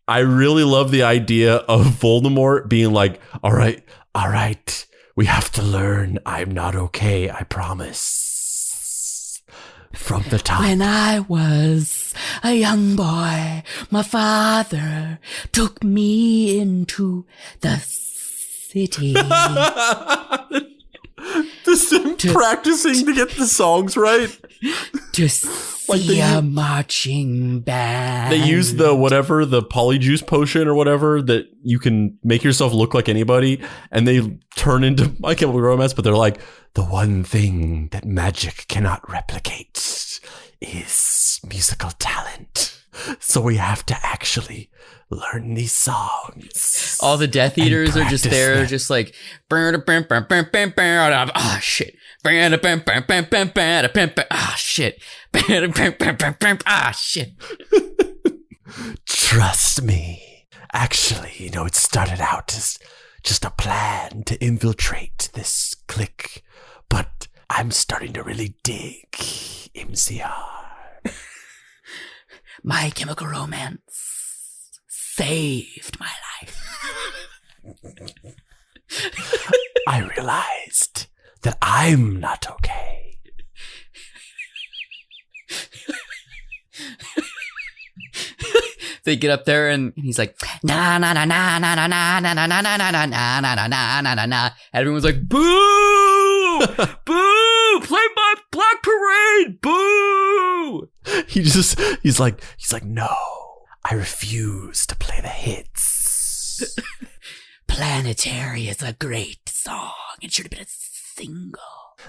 I really love the idea of Voldemort being like, all right, we have to learn. I'm not okay, I promise. From the top. When I was a young boy, my father took me into the city. Just practicing to get the songs right. To see a marching band. They use the polyjuice potion or whatever that you can make yourself look like anybody, and they turn into My Chemical Romance, but they're like, the one thing that magic cannot replicate is musical talent. So we have to actually learn these songs. All the Death Eaters are just there, them. Just like, ah, shit. Ah, shit. Ah, shit. Trust me. Actually, it started out as just a plan to infiltrate this clique, but I'm starting to really dig MCR. My Chemical Romance saved my life. I realized that I'm not okay. They get up there and he's like, na na na na na na na na na na na na na na na na na na. Everyone's like, boo! Boo! Play my Black Parade! Boo! He's like, no, I refuse to play the hits. Planetary is a great song. It should have been a single.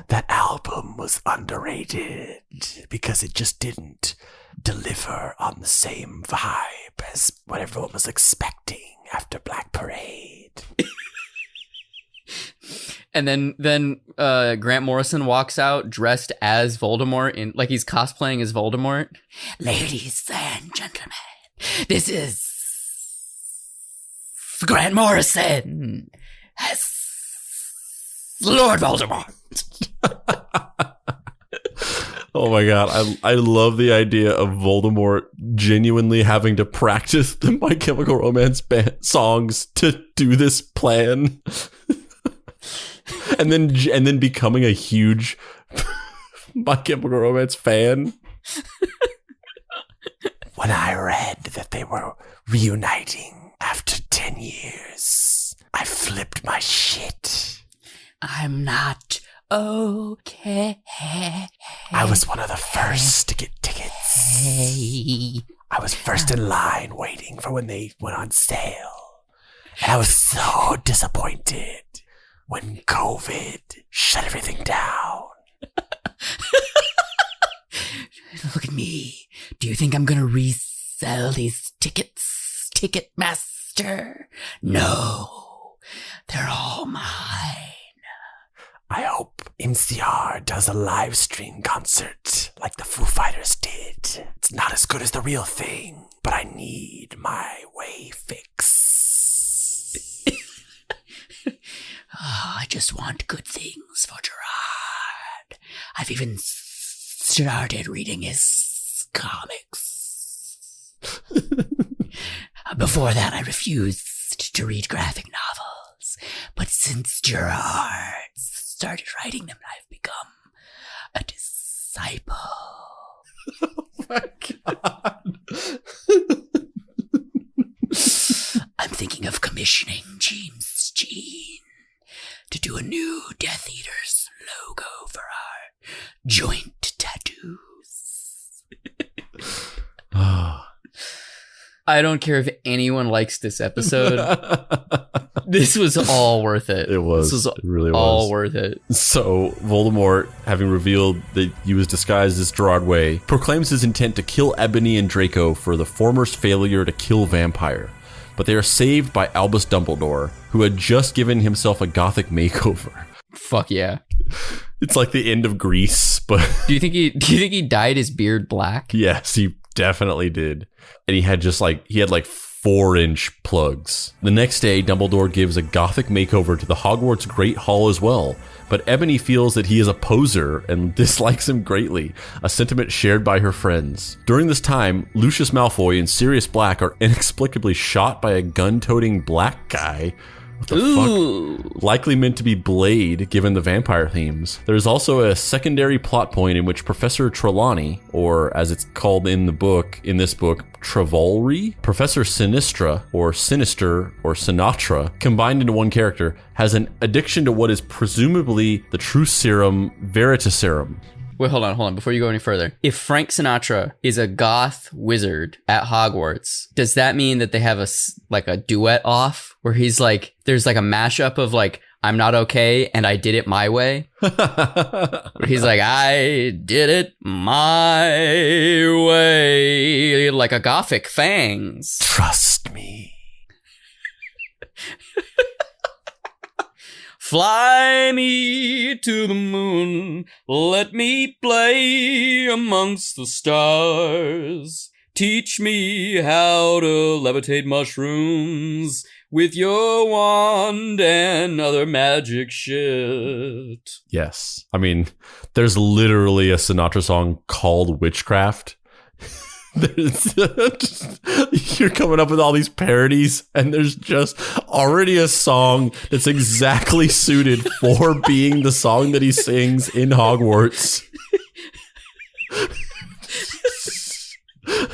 That album was underrated because it just didn't deliver on the same vibe as what everyone was expecting after Black Parade. And then Grant Morrison walks out dressed as Voldemort, like he's cosplaying as Voldemort. Ladies and gentlemen, this is Grant Morrison as Lord Voldemort. Oh my god, I love the idea of Voldemort genuinely having to practice the My Chemical Romance songs to do this plan. and then becoming a huge My Chemical Romance fan. When I read that they were reuniting after 10 years, I flipped my shit. I'm not okay. I was one of the first to get tickets. I was first in line waiting for when they went on sale. And I was so disappointed when COVID shut everything down. Look at me. Do you think I'm gonna resell these tickets, Ticketmaster? No, they're all mine. I hope MCR does a live stream concert like the Foo Fighters did. It's not as good as the real thing, but I need my way fix. I just want good things for Gerard. I've even started reading his comics. Before that, I refused to read graphic novels. But since Gerard started writing them, I've become a disciple. Oh my god. I'm thinking of commissioning James Jean to do a new Death Eaters logo for our joint tattoos. I don't care if anyone likes this episode. This was all worth it. It was. This was it really all was. worth it. So, Voldemort, having revealed that he was disguised as Gerard Way, proclaims his intent to kill Ebony and Draco for the former's failure to kill Vampire. But they are saved by Albus Dumbledore, who had just given himself a gothic makeover. Fuck yeah. It's like the end of Grease, but... Do you think he dyed his beard black? Yes, he definitely did. And he had 4-inch plugs. The next day, Dumbledore gives a gothic makeover to the Hogwarts Great Hall as well, but Ebony feels that he is a poser and dislikes him greatly, a sentiment shared by her friends. During this time, Lucius Malfoy and Sirius Black are inexplicably shot by a gun-toting black guy. What the fuck? Likely meant to be Blade, given the vampire themes. There's also a secondary plot point in which Professor Trelawney, or as it's called in this book, Travolry, Professor Sinistra, or Sinister, or Sinatra, combined into one character, has an addiction to what is presumably the truth serum, Veritaserum. Wait, hold on. Before you go any further. If Frank Sinatra is a goth wizard at Hogwarts, does that mean that they have a duet off where he's like, there's like a mashup of like, I'm not okay and I did it my way? He's like, I did it my way, like a gothic fangs. Trust me. Fly me to the moon, let me play amongst the stars. Teach me how to levitate mushrooms with your wand and other magic shit. Yes. I mean, there's literally a Sinatra song called Witchcraft. You're coming up with all these parodies, and there's just already a song that's exactly suited for being the song that he sings in Hogwarts.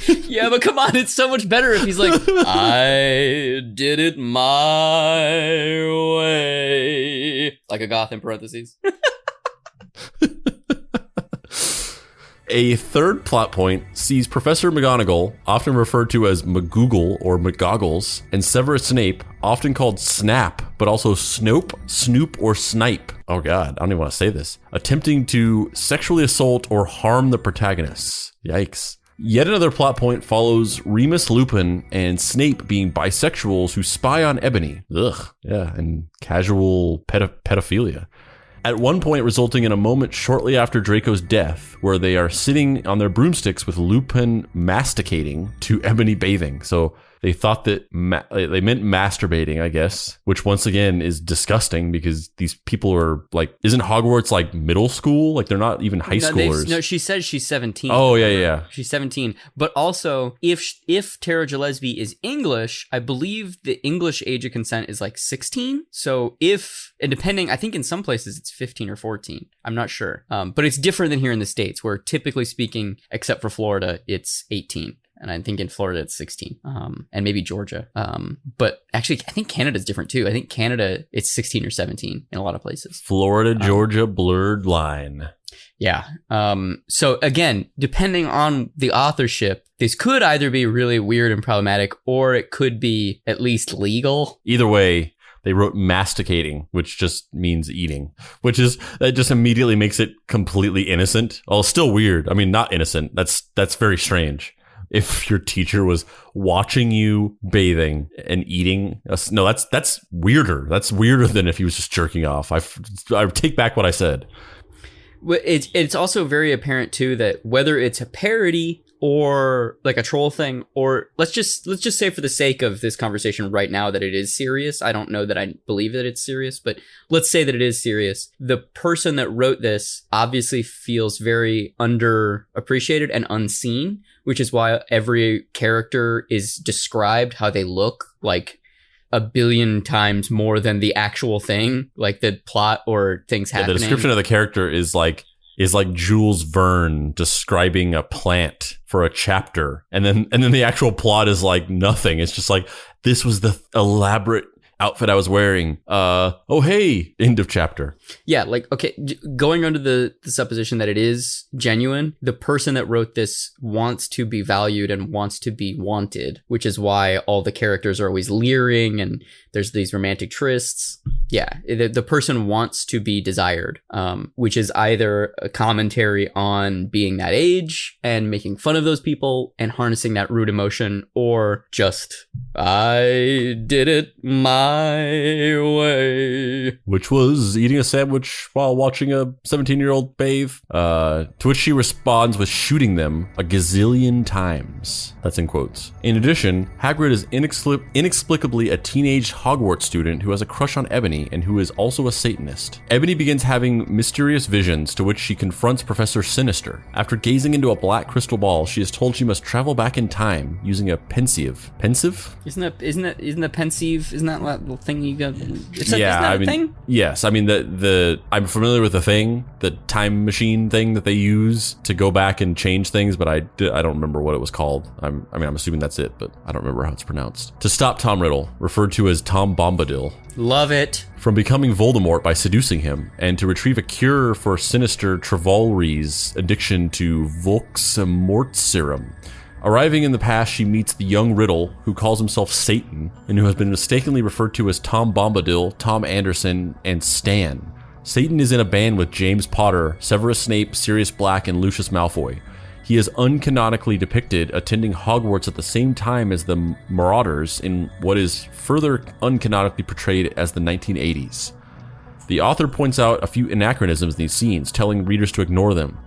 Yeah, but come on, it's so much better if he's like, I did it my way. Like a goth in parentheses. A third plot point sees Professor McGonagall, often referred to as McGoogle or McGoggles, and Severus Snape, often called Snap, but also Snope, Snoop, or Snipe. Oh god, I don't even want to say this. Attempting to sexually assault or harm the protagonists. Yikes. Yet another plot point follows Remus Lupin and Snape being bisexuals who spy on Ebony. Ugh, yeah, and casual pedophilia. At one point resulting in a moment shortly after Draco's death where they are sitting on their broomsticks with Lupin masticating to Ebony bathing. So they thought that they meant masturbating, I guess, which once again is disgusting because these people are like, isn't Hogwarts like middle school? Like they're not even high schoolers. No, she says she's 17. Oh, yeah. She's 17. But also, if Tara Gillespie is English, I believe the English age of consent is like 16. So and depending, I think in some places it's 15 or 14. I'm not sure. But it's different than here in the States where typically speaking, except for Florida, it's 18. And I think in Florida it's 16, and maybe Georgia. But actually, I think Canada's different too. I think Canada, it's 16 or 17 in a lot of places. Florida, Georgia, blurred line. Yeah. So again, depending on the authorship, this could either be really weird and problematic, or it could be at least legal. Either way, they wrote masticating, which just means eating, that just immediately makes it completely innocent. Well, still weird. I mean, not innocent. That's very strange. If your teacher was watching you bathing and eating, no, that's weirder. That's weirder than if he was just jerking off. I take back what I said. It's also very apparent too that whether it's a parody or like a troll thing, or let's just say for the sake of this conversation right now that it is serious. I don't know that I believe that it's serious, but let's say that it is serious. The person that wrote this obviously feels very underappreciated and unseen, which is why every character is described how they look like a billion times more than the actual thing, like the plot or things happening. The description of the character is like Jules Verne describing a plant for a chapter, and then the actual plot is like nothing. It's just like, this was the elaborate outfit I was wearing. Oh hey, end of chapter. Yeah, like, okay, going under the supposition that it is genuine, the person that wrote this wants to be valued and wants to be wanted, which is why all the characters are always leering and there's these romantic trysts. Yeah, the person wants to be desired, which is either a commentary on being that age and making fun of those people and harnessing that rude emotion, or just, I did it my my way. Which was eating a sandwich while watching a 17-year-old bathe. To which she responds with shooting them a gazillion times. That's in quotes. In addition, Hagrid is inexplicably a teenage Hogwarts student who has a crush on Ebony and who is also a Satanist. Ebony begins having mysterious visions to which she confronts Professor Sinister. After gazing into a black crystal ball, she is told she must travel back in time using a pensieve. Pensieve? Isn't the pensieve? Isn't that the thing you got? Isn't Yeah, that I a mean, thing? yes. I mean, I'm familiar with the thing, the time machine thing that they use to go back and change things, but I don't remember what it was called. I'm assuming that's it, but I don't remember how it's pronounced. To stop Tom Riddle, referred to as Tom Bombadil, Love it. from becoming Voldemort by seducing him, and to retrieve a cure for Sinister Travolry's addiction to Vox-Mort serum. Arriving in the past, she meets the young Riddle, who calls himself Satan, and who has been mistakenly referred to as Tom Bombadil, Tom Anderson, and Stan. Satan is in a band with James Potter, Severus Snape, Sirius Black, and Lucius Malfoy. He is uncanonically depicted attending Hogwarts at the same time as the Marauders in what is further uncanonically portrayed as the 1980s. The author points out a few anachronisms in these scenes, telling readers to ignore them.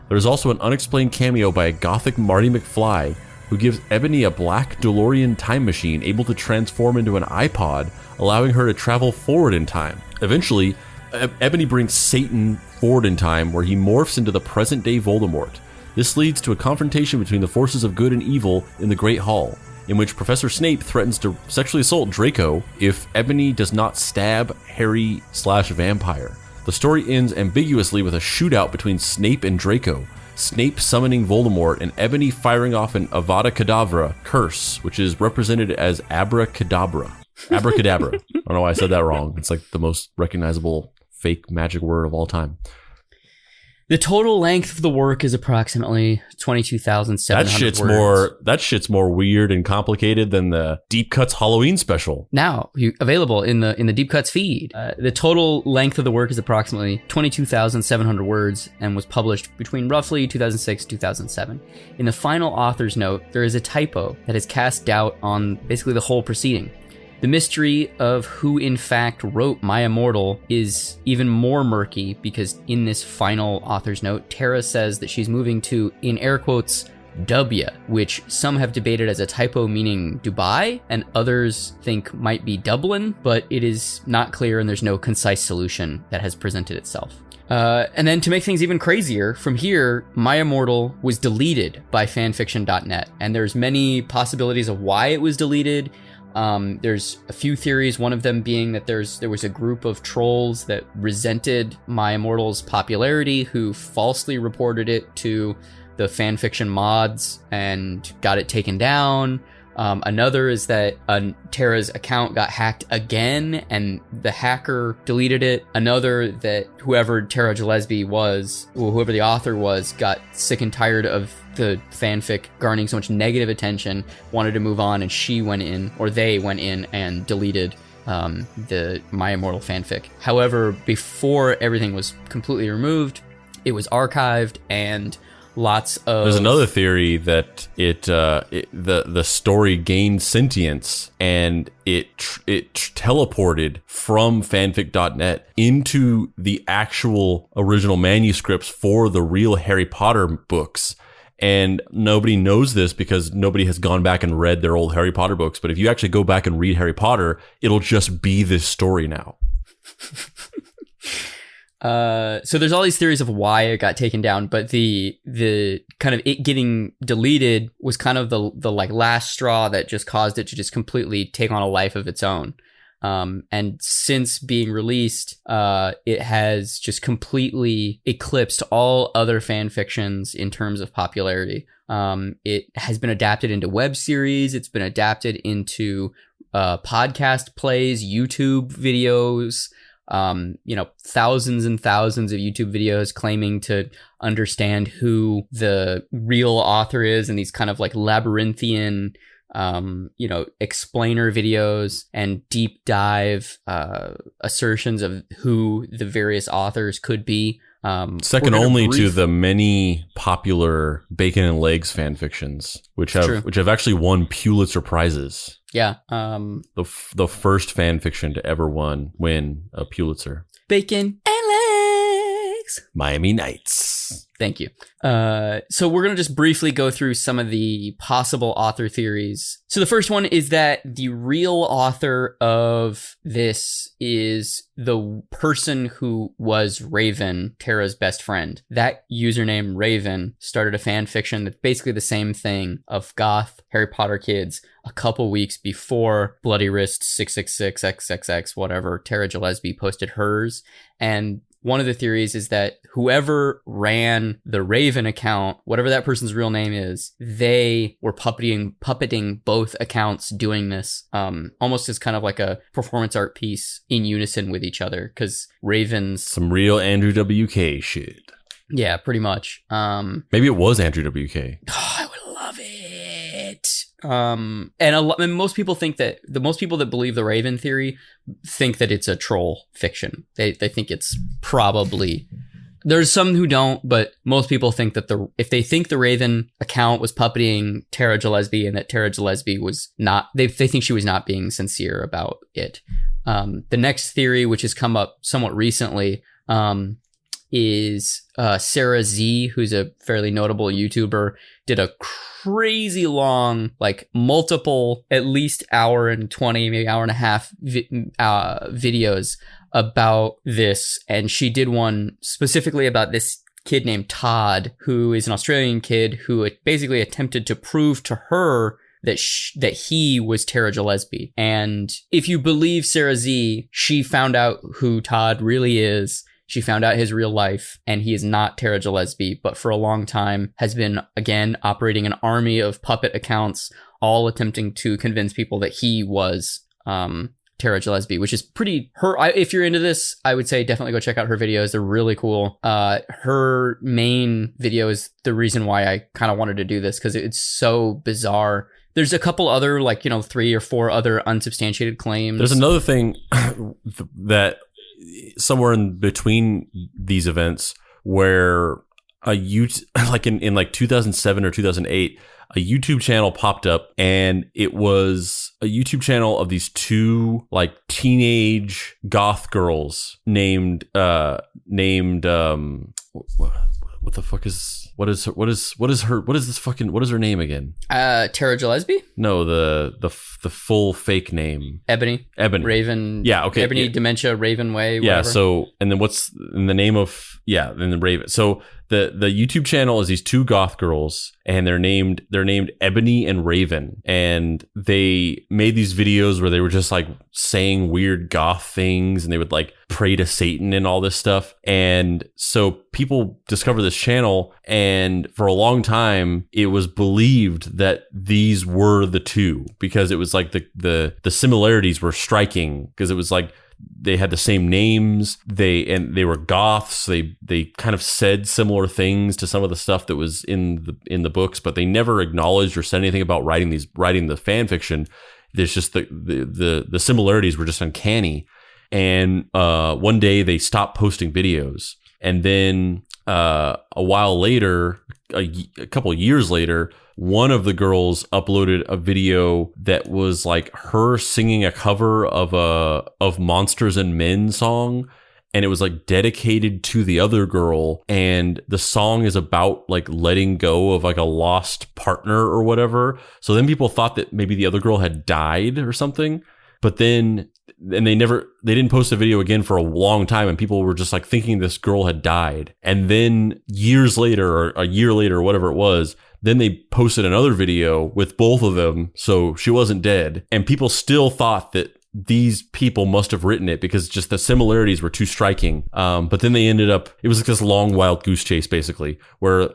There is also an unexplained cameo by a gothic Marty McFly, who gives Ebony a black DeLorean time machine able to transform into an iPod, allowing her to travel forward in time. Eventually, Ebony brings Satan forward in time, where he morphs into the present-day Voldemort. This leads to a confrontation between the forces of good and evil in the Great Hall, in which Professor Snape threatens to sexually assault Draco if Ebony does not stab Harry/Vampire. The story ends ambiguously with a shootout between Snape and Draco, Snape summoning Voldemort, and Ebony firing off an Avada Kedavra curse, which is represented as Abracadabra. Abracadabra. I don't know why I said that wrong. It's like the most recognizable fake magic word of all time. The total length of the work is approximately 22,700 words. That shit's more weird and complicated than the Deep Cuts Halloween special. Now available in the Deep Cuts feed. The total length of the work is approximately 22,700 words and was published between roughly 2006 and 2007. In the final author's note, there is a typo that has cast doubt on basically the whole proceeding. The mystery of who in fact wrote My Immortal is even more murky because in this final author's note, Tara says that she's moving to, in air quotes, W, which some have debated as a typo meaning Dubai, and others think might be Dublin, but it is not clear and there's no concise solution that has presented itself. And then to make things even crazier, from here, My Immortal was deleted by fanfiction.net, and there's many possibilities of why it was deleted. There's a few theories, one of them being that there was a group of trolls that resented My Immortal's popularity who falsely reported it to the fanfiction mods and got it taken down. Another is that Tara's account got hacked again and the hacker deleted it. Another that whoever Tara Gillespie was, or whoever the author was, got sick and tired of the fanfic garnering so much negative attention, wanted to move on, and they went in and deleted the My Immortal fanfic. However, before everything was completely removed, it was archived, and lots of... There's another theory that the story gained sentience and it teleported from fanfic.net into the actual original manuscripts for the real Harry Potter books. And nobody knows this because nobody has gone back and read their old Harry Potter books. But if you actually go back and read Harry Potter, it'll just be this story now. So there's all these theories of why it got taken down, but the kind of it getting deleted was kind of the like last straw that just caused it to just completely take on a life of its own. And since being released, it has just completely eclipsed all other fan fictions in terms of popularity. It has been adapted into web series. It's been adapted into podcast plays, YouTube videos. Thousands and thousands of YouTube videos claiming to understand who the real author is, and these kind of like labyrinthian explainer videos and deep dive assertions of who the various authors could be. Second only to the many popular Bacon and Legs fan fictions, which have actually won Pulitzer Prizes. Yeah. The first fan fiction to ever win a Pulitzer. Bacon and Legs. Miami Nights. Thank you. So we're going to just briefly go through some of the possible author theories. So the first one is that the real author of this is the person who was Raven, Tara's best friend. That username, Raven, started a fan fiction that's basically the same thing of goth Harry Potter kids a couple weeks before Bloody Wrist 666 XXX, whatever, Tara Gillespie posted hers. And one of the theories is that whoever ran the Raven account, whatever that person's real name is, they were puppeting both accounts doing this, almost as kind of like a performance art piece in unison with each other, because Raven's... Some real Andrew WK shit. Yeah, pretty much. Maybe it was Andrew WK. Oh, I would love it. And most people think that the most people that believe the Raven theory think that it's a troll fiction. They think it's probably... There's some who don't, but most people think that if they think the Raven account was puppeting Tara Gillespie and that Tara Gillespie was not, they think she was not being sincere about it. The next theory, which has come up somewhat recently, is Sarah Z, who's a fairly notable YouTuber, did a crazy long, like multiple, at least hour and 20, maybe hour and a half videos about this. And she did one specifically about this kid named Todd, who is an Australian kid who basically attempted to prove to her that he was Tara Gillespie. And if you believe Sarah Z, she found out who Todd really is. She found out his real life, and he is not Tara Gillespie, but for a long time has been, again, operating an army of puppet accounts, all attempting to convince people that he was Tara Gillespie, which is pretty... If you're into this, I would say definitely go check out her videos. They're really cool. Her main video is the reason why I kind of wanted to do this, because it's so bizarre. There's a couple other, 3 or 4 other unsubstantiated claims. There's another thing that... somewhere in between these events where in 2007 or 2008, a YouTube channel popped up, and it was a YouTube channel of these two teenage goth girls named what the fuck is her name again? Tara Gillespie? No, the full fake name. Ebony. Raven. Yeah, okay. Ebony, yeah. Dementia, Raven Way, whatever. Yeah, so, and then what's in the name of, then the Raven. So the YouTube channel is these two goth girls, and they're named Ebony and Raven, and they made these videos where they were just saying weird goth things, and they would pray to Satan and all this stuff. And so people discover this channel, and for a long time it was believed that these were the two, because it was the similarities were striking, because it was they had the same names, they were goths. They kind of said similar things to some of the stuff that was in the books, but they never acknowledged or said anything about writing the fan fiction. There's just the similarities were just uncanny. And one day they stopped posting videos, and then a while later, a couple of years later, one of the girls uploaded a video that was her singing a cover of Monsters and Men song, and it was dedicated to the other girl, and the song is about letting go of a lost partner or whatever. So then people thought that maybe the other girl had died or something, but then they didn't post a video again for a long time, and people were just thinking this girl had died. And then years later, or a year later, or whatever it was, then they posted another video with both of them, so she wasn't dead. And people still thought that these people must have written it because just the similarities were too striking. But then they ended up, it was this long wild goose chase, basically, where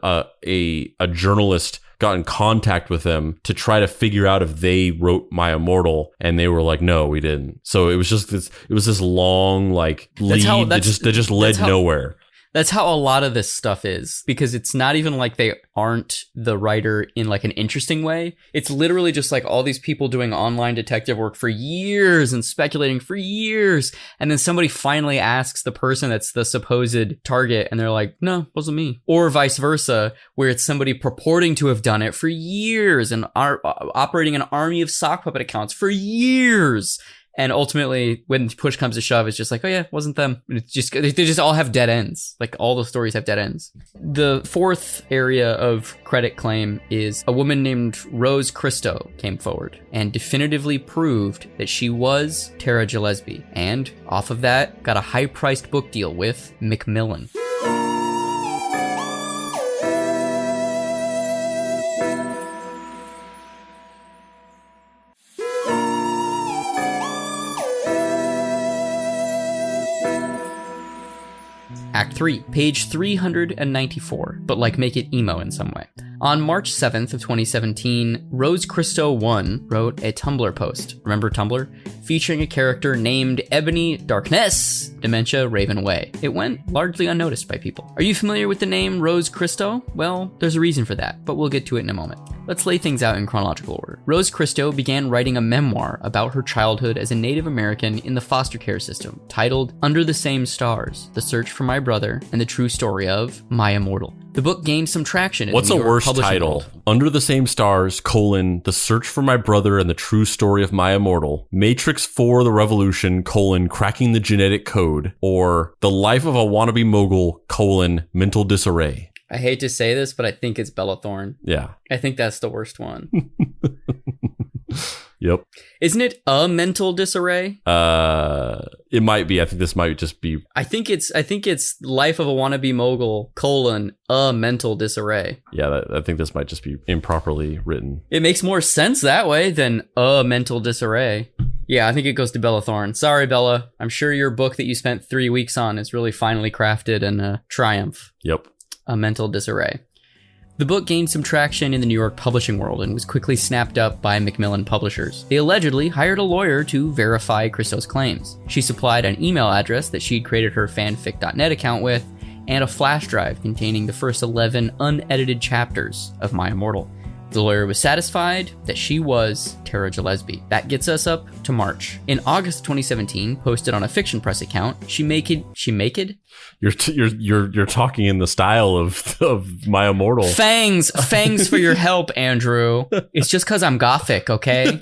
a journalist got in contact with them to try to figure out if they wrote My Immortal, and they were like, no, we didn't. So it was just this long lead that just led nowhere. That's how a lot of this stuff is, because it's not even like they aren't the writer in like an interesting way. It's literally just like all these people doing online detective work for years and speculating for years. And then somebody finally asks the person that's the supposed target and they're like, no, wasn't me. Or vice versa, where it's somebody purporting to have done it for years and are operating an army of sock puppet accounts for years. And ultimately, when push comes to shove, it's just like, oh yeah, it wasn't them. And it's just, they just all have dead ends. Like all the stories have dead ends. The fourth area of credit claim is a woman named Rose Christo came forward and definitively proved that she was Tara Gillespie. And off of that, got a high-priced book deal with Macmillan. Act 3, page 394, but like make it emo in some way. On March 7th of 2017, Rose Christo 1 wrote a Tumblr post, remember Tumblr? Featuring a character named Ebony Darkness, Dementia Raven Way. It went largely unnoticed by people. Are you familiar with the name Rose Christo? Well, there's a reason for that, but we'll get to it in a moment. Let's lay things out in chronological order. Rose Christo began writing a memoir about her childhood as a Native American in the foster care system, titled Under the Same Stars, The Search for My Brother and the True Story of My Immortal. The book gained some traction in What's the New a York worse publishing title? world. Under the Same Stars, The Search for My Brother and the True Story of My Immortal, Matrix 4 The Revolution, Cracking the Genetic Code, or The Life of a Wannabe Mogul, Mental Disarray. I hate to say this, but I think it's Bella Thorne. Yeah. I think that's the worst one. Yep. Isn't it a mental disarray? It might be. I think this might just be. I think it's Life of a Wannabe Mogul, a mental disarray. Yeah, I think this might just be improperly written. It makes more sense that way than a mental disarray. Yeah, I think it goes to Bella Thorne. Sorry, Bella. I'm sure your book that you spent 3 weeks on is really finely crafted and a triumph. Yep. A mental disarray. The book gained some traction in the New York publishing world and was quickly snapped up by Macmillan publishers. They allegedly hired a lawyer to verify Christo's claims. She supplied an email address that she'd created her fanfic.net account with, and a flash drive containing the first 11 unedited chapters of My Immortal. The lawyer was satisfied that she was Tara Gillespie. That gets us up to March. In August 2017, posted on a Fiction Press account, she maked? You're talking in the style of My Immortal. Fangs for your help, Andrew. It's just because I'm gothic, okay?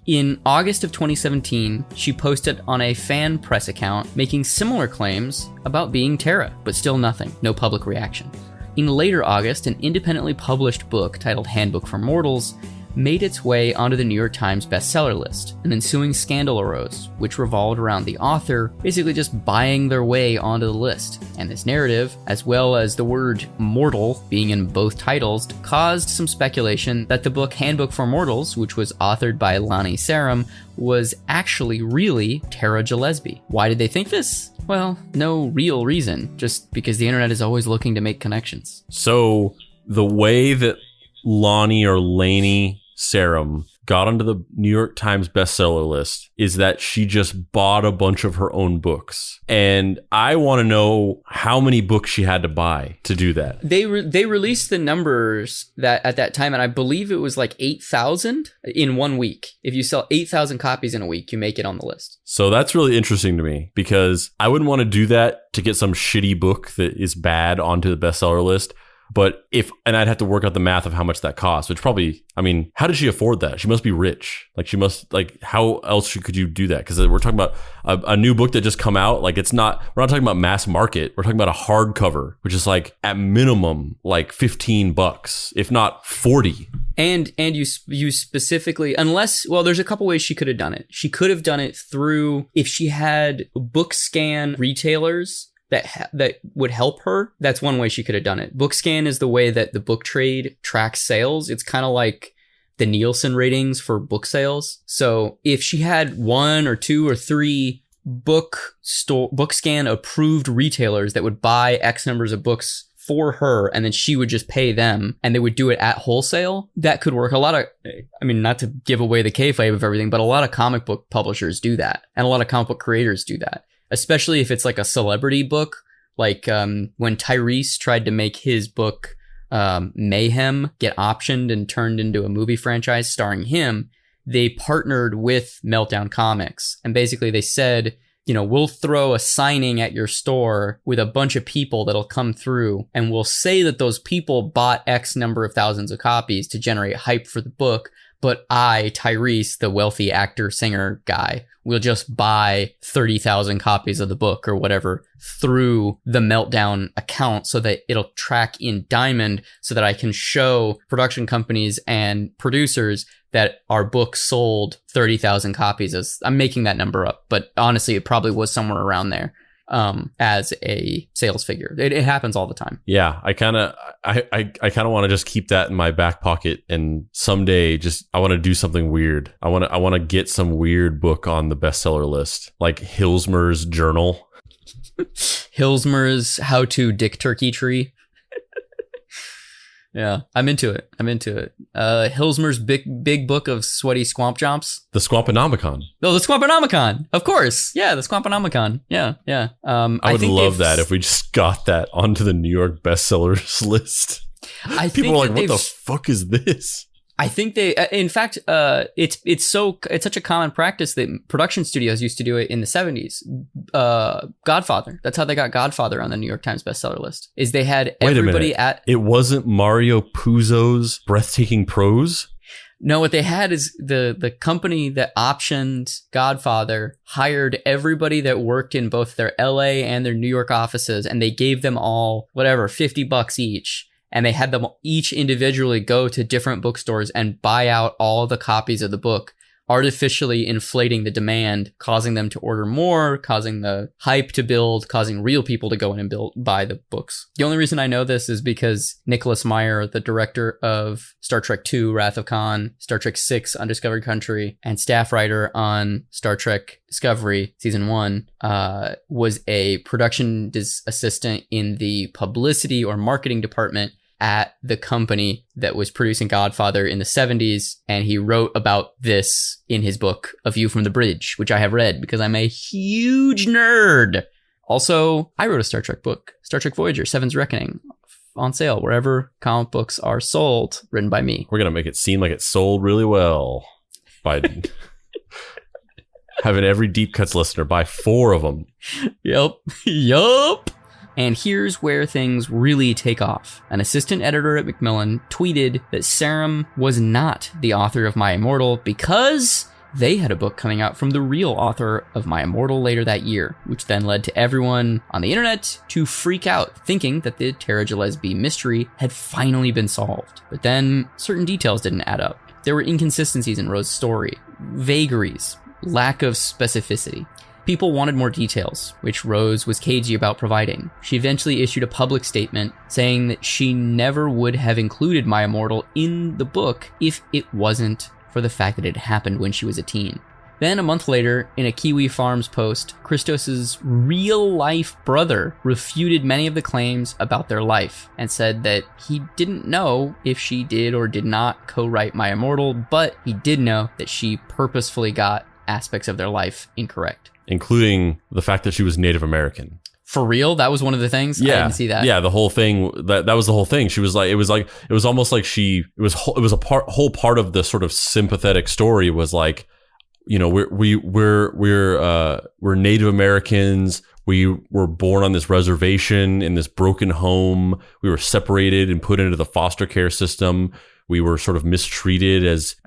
In August of 2017, she posted on a fan press account making similar claims about being Tara, but still nothing, no public reaction. In later August, an independently published book titled Handbook for Mortals made its way onto the New York Times bestseller list. An ensuing scandal arose, which revolved around the author basically just buying their way onto the list. And this narrative, as well as the word mortal being in both titles, caused some speculation that the book Handbook for Mortals, which was authored by Lonnie Sarum, was actually really Tara Gillespie. Why did they think this? Well, no real reason, just because the internet is always looking to make connections. So the way that Lonnie or Lainey Sarum got onto the New York Times bestseller list is that she just bought a bunch of her own books. And I want to know how many books she had to buy to do that. They released the numbers that at that time, and I believe it was like 8,000 in 1 week. If you sell 8,000 copies in a week, you make it on the list. So that's really interesting to me because I wouldn't want to do that to get some shitty book that is bad onto the bestseller list. But I'd have to work out the math of how much that costs, which probably, I mean, how did she afford that? She must be rich. How else could you do that? Because we're talking about a new book that just come out. Like we're not talking about mass market. We're talking about a hardcover, which is like at minimum, like $15, if not 40. And you specifically, there's a couple ways she could have done it. She could have done it through, if she had BookScan retailers that would help her, that's one way she could have done it. BookScan is the way that the book trade tracks sales. It's kind of like the Nielsen ratings for book sales. So if she had 1 or 2 or 3 BookScan approved retailers that would buy X numbers of books for her, and then she would just pay them, and they would do it at wholesale, that could work. Not to give away the kayfabe of everything, but a lot of comic book publishers do that, and a lot of comic book creators do that. especially if it's like a celebrity book. Like when Tyrese tried to make his book Mayhem get optioned and turned into a movie franchise starring him, they partnered with Meltdown Comics. And basically they said, you know, we'll throw a signing at your store with a bunch of people that'll come through, and we'll say that those people bought X number of thousands of copies to generate hype for the book. But I, Tyrese, the wealthy actor, singer guy, will just buy 30,000 copies of the book or whatever through the Meltdown account so that it'll track in Diamond so that I can show production companies and producers that our book sold 30,000 copies. As I'm making that number up, but honestly, it probably was somewhere around there as a sales figure. It happens all the time. Yeah, I kind of want to just keep that in my back pocket, and someday I want to do something weird. I want to get some weird book on the bestseller list, like Hilsmer's Journal. Hilsmer's How to Dick Turkey Tree. Yeah, I'm into it. Hilsmer's big book of sweaty swamp jumps. The Swamponomicon. Oh, the Swamponomicon. Of course. Yeah, the Swamponomicon. Yeah. I would love that if we just got that onto the New York bestsellers list. People are like, what the fuck is this? I think they, in fact, it's such a common practice that production studios used to do it in the 70s. Godfather. That's how they got Godfather on the New York Times bestseller list. Is they had everybody at. It wasn't Mario Puzo's Breathtaking Prose? No, what they had is the company that optioned Godfather hired everybody that worked in both their LA and their New York offices, and they gave them all whatever $50 each. And they had them each individually go to different bookstores and buy out all the copies of the book, artificially inflating the demand, causing them to order more, causing the hype to build, causing real people to go in and buy the books. The only reason I know this is because Nicholas Meyer, the director of Star Trek II, Wrath of Khan, Star Trek VI, Undiscovered Country, and staff writer on Star Trek Discovery Season 1, was a production assistant in the publicity or marketing department at the company that was producing Godfather in the 70s, and he wrote about this in his book, A View from the Bridge, which I have read because I'm a huge nerd. Also, I wrote a Star Trek book, Star Trek Voyager, Seven's Reckoning, on sale wherever comic books are sold, written by me. We're going to make it seem like it sold really well by having every Deep Cuts listener buy 4 of them. Yup. And here's where things really take off. An assistant editor at Macmillan tweeted that Sarum was not the author of My Immortal because they had a book coming out from the real author of My Immortal later that year, which then led to everyone on the internet to freak out, thinking that the Tara Gillespie mystery had finally been solved. But then certain details didn't add up. There were inconsistencies in Rose's story, vagaries, lack of specificity. People wanted more details, which Rose was cagey about providing. She eventually issued a public statement saying that she never would have included My Immortal in the book if it wasn't for the fact that it happened when she was a teen. Then a month later, in a Kiwi Farms post, Christos's real-life brother refuted many of the claims about their life and said that he didn't know if she did or did not co-write My Immortal, but he did know that she purposefully got aspects of their life incorrect. Including the fact that she was Native American. For real? That was one of the things? Yeah. I didn't see that. Yeah, the whole thing, that was the whole thing. She was like, it was almost like it was a whole part of the sort of sympathetic story was like, you know, we're Native Americans. We were born on this reservation in this broken home. We were separated and put into the foster care system. We were sort of mistreated as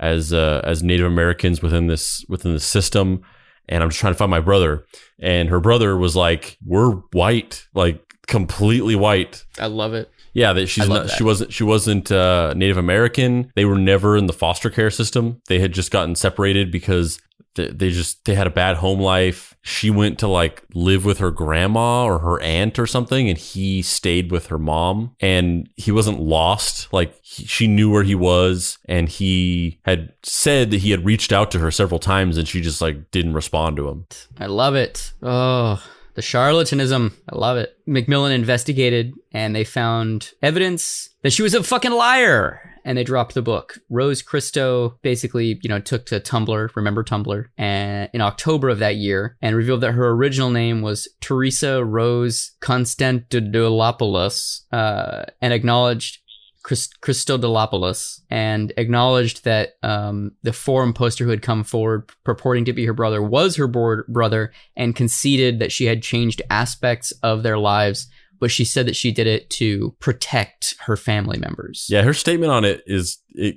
Native Americans within this system. And I'm just trying to find my brother. And her brother was like, we're white, like completely white. I love it. Yeah, that she wasn't Native American. They were never in the foster care system. They had just gotten separated because they had a bad home life. She went to like live with her grandma or her aunt or something, and he stayed with her mom. And he wasn't lost. Like she knew where he was, and he had said that he had reached out to her several times, and she just like didn't respond to him. I love it. Oh, the charlatanism. I love it. Macmillan investigated, and they found evidence that she was a fucking liar. and they dropped the book. Rose Christo basically, took to Tumblr, remember Tumblr, and in October of that year, and revealed that her original name was Teresa Rose Konstantidopoulos, and acknowledged Christodolopoulos, and acknowledged that the forum poster who had come forward purporting to be her brother was her brother, and conceded that she had changed aspects of their lives, but she said that she did it to protect her family members. Yeah, her statement on it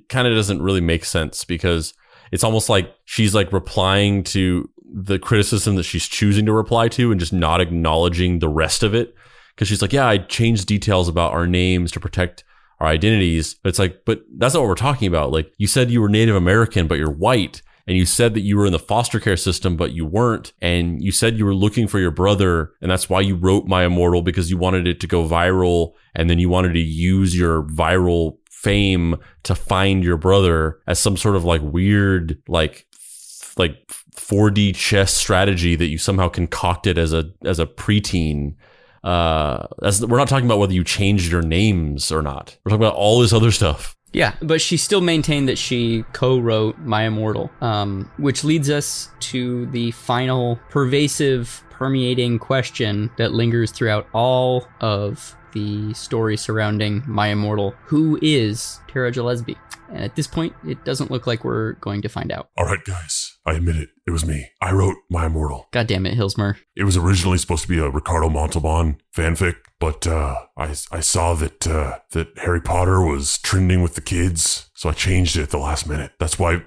kind of doesn't really make sense, because it's almost like she's like replying to the criticism that she's choosing to reply to and just not acknowledging the rest of it. Because she's like, yeah, I changed details about our names to protect our identities. But it's like, but that's not what we're talking about. Like, you said you were Native American, but you're white. And you said that you were in the foster care system, but you weren't. And you said you were looking for your brother. And that's why you wrote My Immortal, because you wanted it to go viral. And then you wanted to use your viral fame to find your brother as some sort of like weird, like 4D chess strategy that you somehow concocted as a preteen. We're not talking about whether you changed your names or not. We're talking about all this other stuff. Yeah, but she still maintained that she co-wrote My Immortal, which leads us to the final pervasive, permeating question that lingers throughout all of the story surrounding My Immortal. Who is Tara Gillespie? And at this point, it doesn't look like we're going to find out. All right, guys. I admit it. It was me. I wrote My Immortal. God damn it, Hilsmer. It was originally supposed to be a Ricardo Montalban fanfic, but I saw that Harry Potter was trending with the kids, so I changed it at the last minute. That's why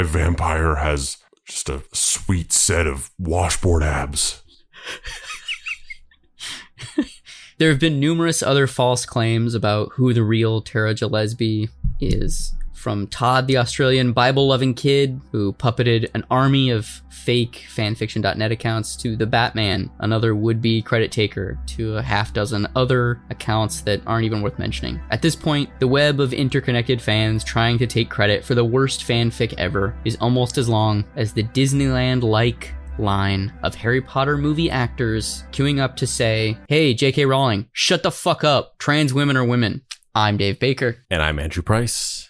Vampire has just a sweet set of washboard abs. There have been numerous other false claims about who the real Tara Gillespie is. From Todd, the Australian Bible-loving kid who puppeted an army of fake fanfiction.net accounts, to the Batman, another would-be credit taker, to a half dozen other accounts that aren't even worth mentioning. At this point, the web of interconnected fans trying to take credit for the worst fanfic ever is almost as long as the Disneyland-like line of Harry Potter movie actors queuing up to say, "Hey, J.K. Rowling, shut the fuck up. Trans women are women." I'm Dave Baker. And I'm Andrew Price.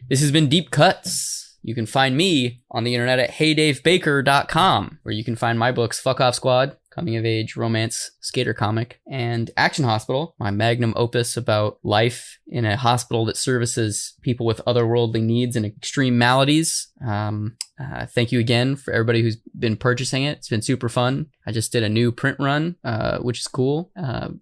This has been Deep Cuts. You can find me on the internet at heydavebaker.com, where you can find my books, Fuck Off Squad, coming of age romance skater comic, and Action Hospital, my magnum opus about life in a hospital that services people with otherworldly needs and extreme maladies. Thank you again for everybody who's been purchasing it. It's been super fun. I just did a new print run, which is cool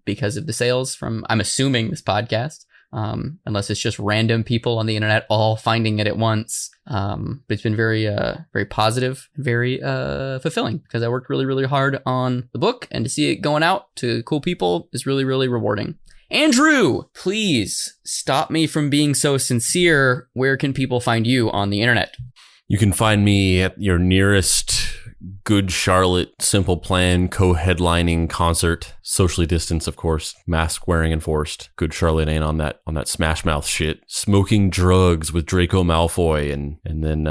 because of the sales from, I'm assuming, this podcast. Unless it's just random people on the internet all finding it at once. But it's been very, very positive, very fulfilling, because I worked really, really hard on the book, and to see it going out to cool people is really, really rewarding. Andrew, please stop me from being so sincere. Where can people find you on the internet? You can find me at your nearest Good Charlotte Simple Plan co-headlining concert, socially distanced, of course, mask wearing enforced. Good Charlotte ain't on that Smash Mouth shit. Smoking drugs with Draco Malfoy and then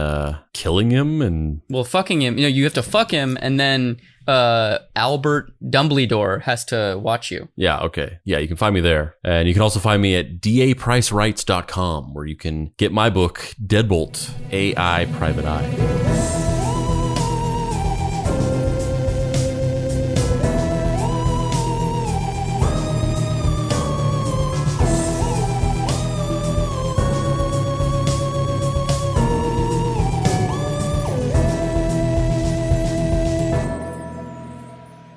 killing him and fucking him. You have to fuck him, and then Albert Dumbledore has to watch you. Yeah, okay. Yeah, you can find me there. And you can also find me at dapricerights.com, where you can get my book, Deadbolt, AI Private Eye.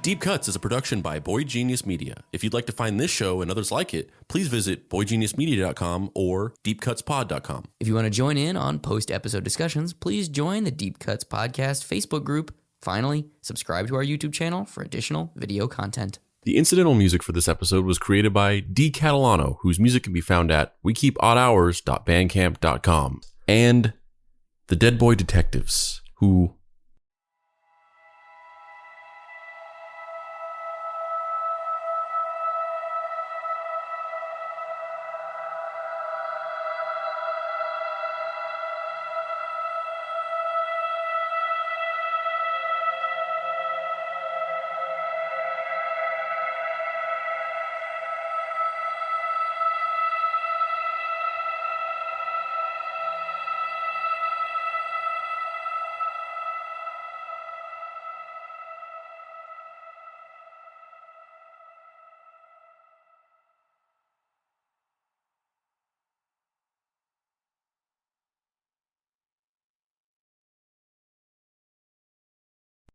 Deep Cuts is a production by Boy Genius Media. If you'd like to find this show and others like it, please visit boygeniusmedia.com or deepcutspod.com. If you want to join in on post-episode discussions, please join the Deep Cuts Podcast Facebook group. Finally, subscribe to our YouTube channel for additional video content. The incidental music for this episode was created by D. Catalano, whose music can be found at wekeepoddhours.bandcamp.com. And the Dead Boy Detectives, who